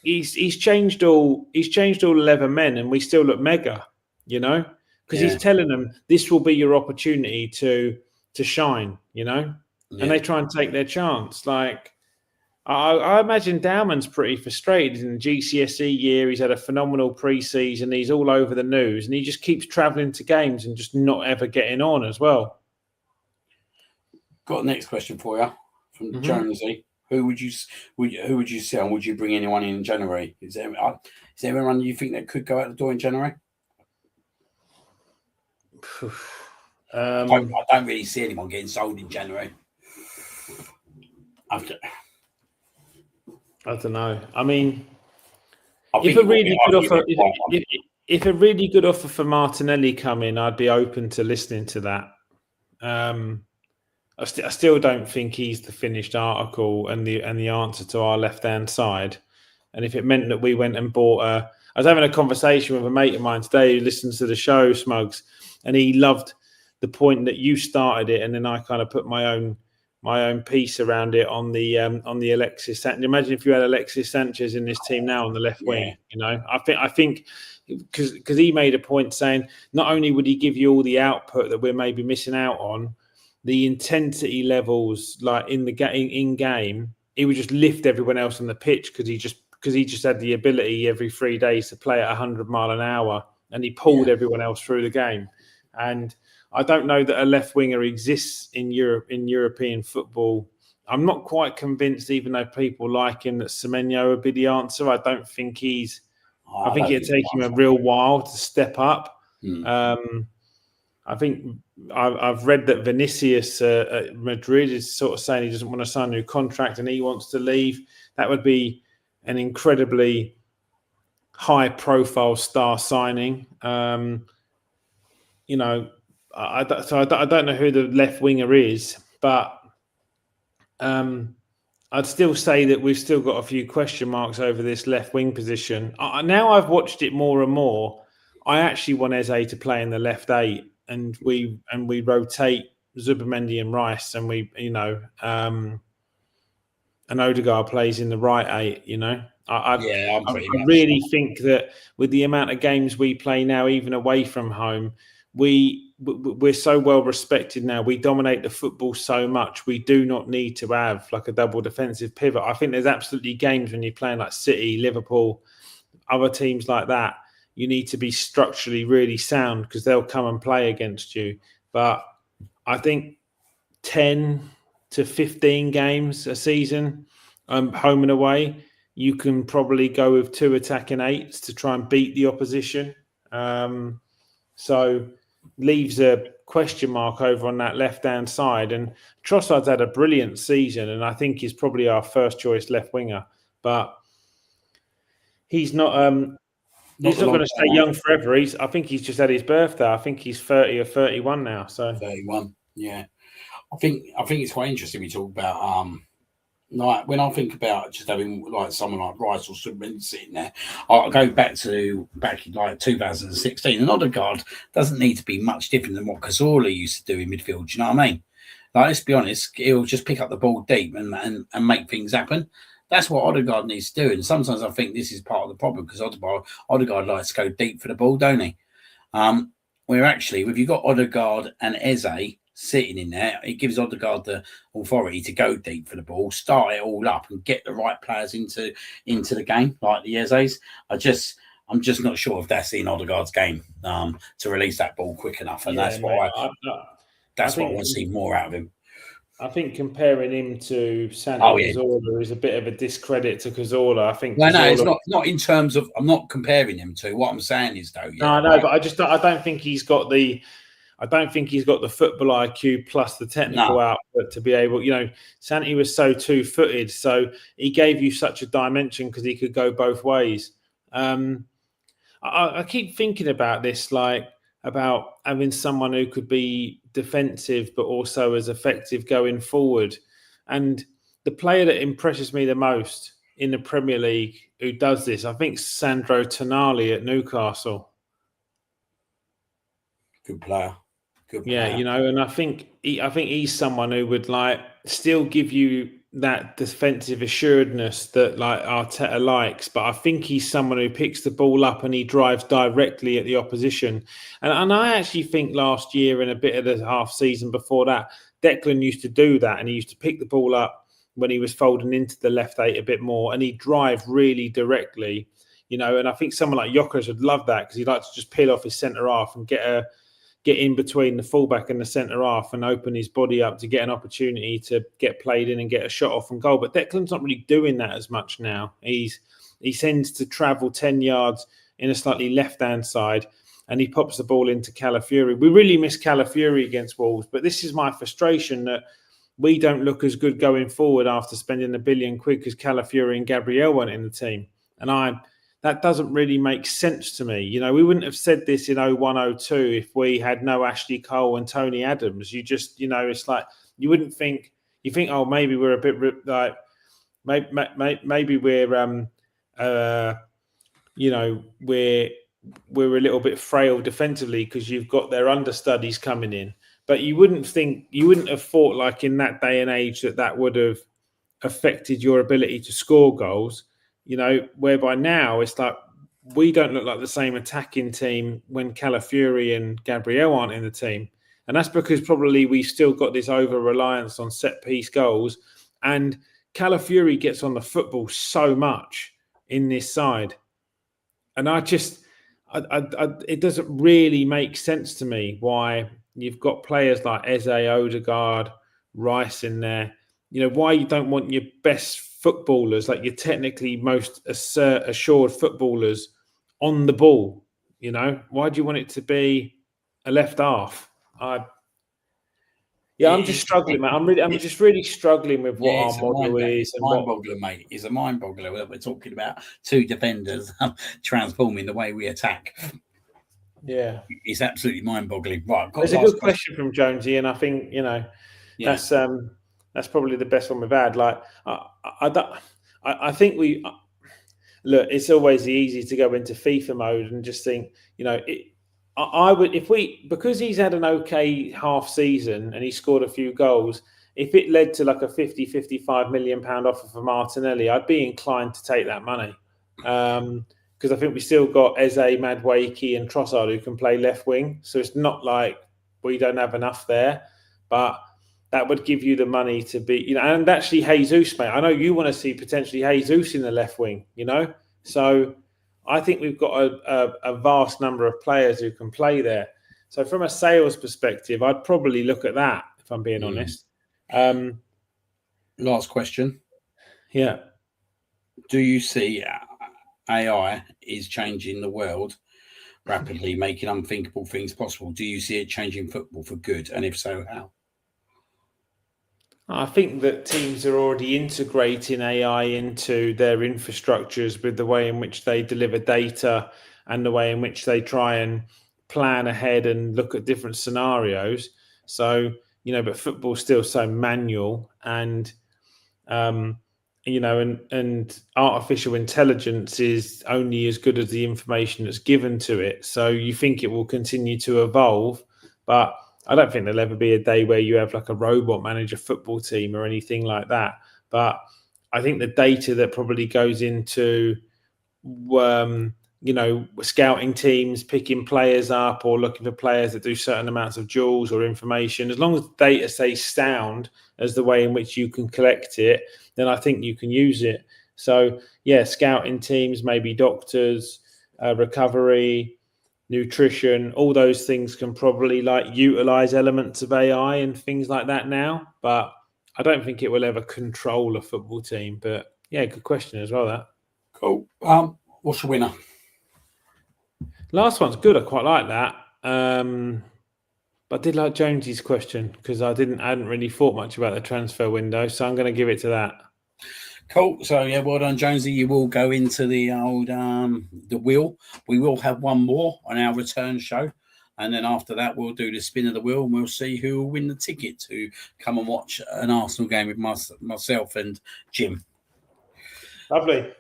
he's changed all 11 men and we still look mega, you know, because he's telling them this will be your opportunity to shine, you know, and they try and take their chance. Like I imagine Dowman's pretty frustrated in the GCSE year. He's had a phenomenal pre-season. He's all over the news and he just keeps travelling to games and just not ever getting on as well. Got the next question for you from Jonesy. Who would you sell? Would you bring anyone in January? Is there anyone you think that could go out the door in January? I don't really see anyone getting sold in January. I don't know. I mean, if a really good offer for Martinelli come in, I'd be open to listening to that. I still don't think he's the finished article and the answer to our left-hand side. And if it meant that we went and bought I was having a conversation with a mate of mine today who listens to the show, Smuggs, and he loved the point that you started it, and then I kind of put my own piece around it on the Alexis Sanchez. Imagine if you had Alexis Sanchez in this team now on the left wing. You know, I think because he made a point saying not only would he give you all the output that we're maybe missing out on, the intensity levels like in game, he would just lift everyone else on the pitch because he just had the ability every 3 days to play at 100 mile an hour, and he pulled everyone else through the game. And I don't know that a left winger exists in European football. I'm not quite convinced, even though people like him, that Semenyo would be the answer. I don't think he's. I think it'd take him a real while to step up. I think I've read that Vinicius at Madrid is sort of saying he doesn't want to sign a new contract and he wants to leave. That would be an incredibly high-profile star signing. You know, I don't know who the left winger is, but I'd still say that we've still got a few question marks over this left wing position. Now I've watched it more and more. I actually want Eze to play in the left 8. And we rotate Zubimendi and Rice, and and Odegaard plays in the right 8. You know, I really think that with the amount of games we play now, even away from home, we're so well respected now. We dominate the football so much. We do not need to have like a double defensive pivot. I think there's absolutely games when you're playing like City, Liverpool, other teams like that. You need to be structurally really sound because they'll come and play against you. But I think 10 to 15 games a season, home and away, you can probably go with 2 attacking 8s to try and beat the opposition. So leaves a question mark over on that left-hand side. And Trossard's had a brilliant season, and I think he's probably our first choice left winger. But he's not he's not going to stay young forever. I think he's just had his birthday. I think he's 30 or 31 now. So 31, yeah. I think it's quite interesting we talk about like when I think about just having like someone like Rice or Subman sitting there, I go back in like 2016, and Odegaard doesn't need to be much different than what Cazorla used to do in midfield. Do you know what I mean? Like, let's be honest, he'll just pick up the ball deep and make things happen. That's what Odegaard needs to do. And sometimes I think this is part of the problem because Odegaard likes to go deep for the ball, don't he? Where actually, if you've got Odegaard and Eze sitting in there, it gives Odegaard the authority to go deep for the ball, start it all up, and get the right players into the game, like the Eze's. I'm just not sure if that's in Odegaard's game to release that ball quick enough, and that's what I want to see more out of him. I think comparing him to Santi Cazorla is a bit of a discredit to Cazorla. I think. Well, no, it's not in terms of. I'm not comparing him to. What I'm saying is, though. Yeah, no, I know, but I don't think he's got the. I don't think he's got the football IQ plus the technical output to be able. You know, Santi was so two-footed, so he gave you such a dimension because he could go both ways. I keep thinking about this, like about having someone who could be defensive but also as effective going forward. And the player that impresses me the most in the Premier League who does this, I think Sandro Tonali at Newcastle. Good player. Yeah, you know, and I think he's someone who would like still give you that defensive assuredness that like Arteta likes, but I think he's someone who picks the ball up and he drives directly at the opposition. And I actually think last year and a bit of the half season before that, Declan used to do that, and he used to pick the ball up when he was folding into the left eight a bit more, and he'd drive really directly, you know. And I think someone like Jokeris would love that because he'd like to just peel off his centre half and get in between the fullback and the centre half and open his body up to get an opportunity to get played in and get a shot off and goal. But Declan's not really doing that as much now. He tends to travel 10 yards in a slightly left-hand side, and he pops the ball into Calafiori. We really miss Calafiori against Wolves, but this is my frustration that we don't look as good going forward after spending £1 billion because Calafiori and Gabriel weren't in the team. And that doesn't really make sense to me. You know, we wouldn't have said this in 01-02 if we had no Ashley Cole and Tony Adams. You just, you know, it's like you wouldn't think. You think, oh, maybe we're a bit like, maybe we're, you know, we're a little bit frail defensively because you've got their understudies coming in. But you wouldn't have thought like in that day and age that would have affected your ability to score goals. You know, whereby now it's like we don't look like the same attacking team when Calafiori and Gabriel aren't in the team. And that's because probably we've still got this over-reliance on set-piece goals. And Calafiori gets on the football so much in this side. And it doesn't really make sense to me why you've got players like Eze, Odegaard, Rice in there. You know, why you don't want your best footballers, like your technically most assured footballers, on the ball. You know, why do you want it to be a left half? I'm just struggling, mate. I'm just really struggling with what our model is. And mind-boggler, mate. It's a mind-boggler. We're talking about two defenders transforming the way we attack. Yeah, it's absolutely mind-boggling. Right, there's a good question from Jonesy, and I think that's probably the best one we've had. Like, I think we look. It's always easy to go into FIFA mode and just think, you know, I would because he's had an okay half season and he scored a few goals. If it led to like a 50-55 million pound offer for Martinelli, I'd be inclined to take that money because I think we still got Eze, Madueke, and Trossard who can play left wing. So it's not like we don't have enough there, but that would give you the money to be, you know, and actually Jesus, mate. I know you want to see potentially Jesus in the left wing, you know. So I think we've got a vast number of players who can play there. So from a sales perspective, I'd probably look at that, if I'm being honest. Last question. Yeah. Do you see AI is changing the world rapidly, making unthinkable things possible. Do you see it changing football for good? And if so, how? I think that teams are already integrating AI into their infrastructures with the way in which they deliver data and the way in which they try and plan ahead and look at different scenarios. So, but football's still so manual, and and artificial intelligence is only as good as the information that's given to it. So you think it will continue to evolve, but I don't think there'll ever be a day where you have like a robot manage a football team or anything like that. But I think the data that probably goes into, scouting teams, picking players up or looking for players that do certain amounts of duels or information, as long as data stays sound as the way in which you can collect it, then I think you can use it. So, yeah, scouting teams, maybe doctors, recovery, nutrition, all those things can probably utilize elements of AI and things like that now, but I don't think it will ever control a football team. But yeah, good question as well, that. Cool. What's the winner? Last one's good. I quite like that. But I did like Jonesy's question because I hadn't really thought much about the transfer window, so I'm going to give it to that. Cool. So yeah, well done, Jonesy. You will go into the old the wheel. We will have one more on our return show, and then after that, we'll do the spin of the wheel, and we'll see who will win the ticket to come and watch an Arsenal game with myself and Jim. Lovely.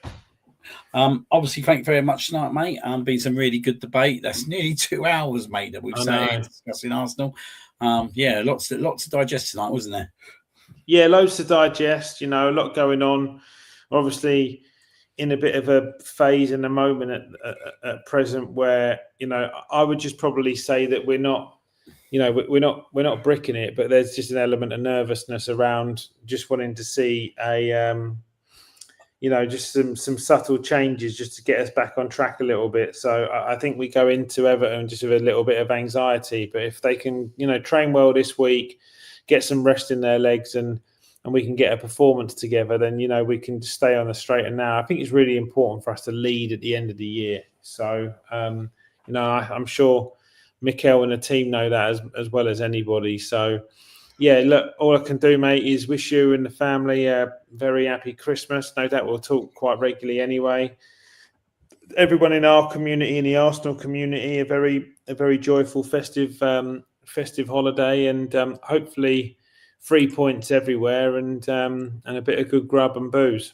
Obviously, thank you very much tonight, mate. Been some really good debate. That's nearly 2 hours, mate, that we've sat discussing Arsenal. Yeah, lots to digest tonight, wasn't there? Yeah, loads to digest. A lot going on. Obviously, in a bit of a phase and a moment at present where I would just probably say that we're not bricking it, but there's just an element of nervousness around just wanting to see just some subtle changes just to get us back on track a little bit. So I think we go into Everton just with a little bit of anxiety. But if they can, train well this week, get some rest in their legs, and we can get a performance together, then we can stay on the straight and narrow. I think it's really important for us to lead at the end of the year. So I'm sure Mikel and the team know that as well as anybody. So. Yeah, look, all I can do, mate, is wish you and the family a very happy Christmas. No doubt we'll talk quite regularly anyway. Everyone in our community, in the Arsenal community, a very joyful, festive holiday, and hopefully 3 points everywhere, and a bit of good grub and booze.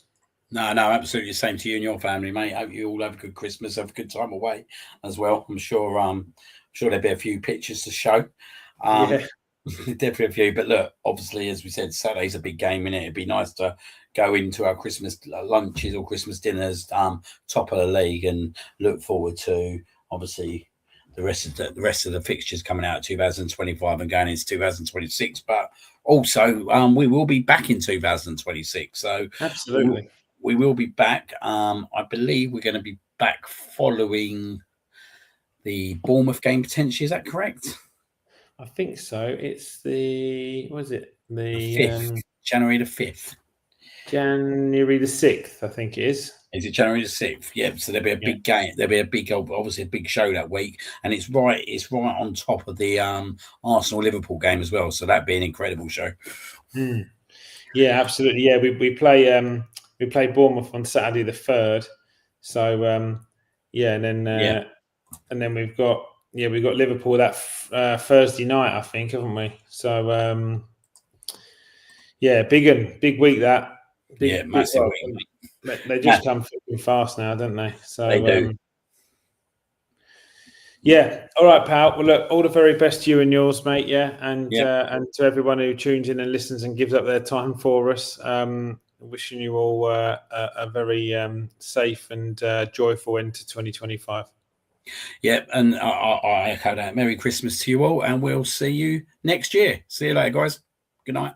No, absolutely. Same to you and your family, mate. Hope you all have a good Christmas, have a good time away as well. I'm sure there'll be a few pictures to show. Yeah. Definitely a few, but look, obviously, as we said, Saturday's a big game in it. It'd be nice to go into our Christmas lunches or Christmas dinners, top of the league, and look forward to obviously the rest of the fixtures coming out 2025 and going into 2026. But also, we will be back in 2026. So absolutely, we will be back. I believe we're going to be back following the Bournemouth game potentially. Is that correct? I think so. It's the 5th, January the 5th. January the 6th, I think it is. Is it January the 6th? Yeah, so there'll be a big game. There'll be obviously a big show that week, and it's right on top of the Arsenal-Liverpool game as well. So that'd be an incredible show. Yeah, absolutely. Yeah, we play Bournemouth on Saturday the 3rd. So and then we've got Liverpool that Thursday night, I think, haven't we? So big week that. Massive week. They just come fucking fast now, don't they? So they do. All right, pal. Well, look, all the very best to you and yours, mate. And to everyone who tunes in and listens and gives up their time for us. Wishing you all a very safe and joyful end to 2025. Yeah, and I echo that. Merry Christmas to you all, and we'll see you next year. See you later, guys. Good night.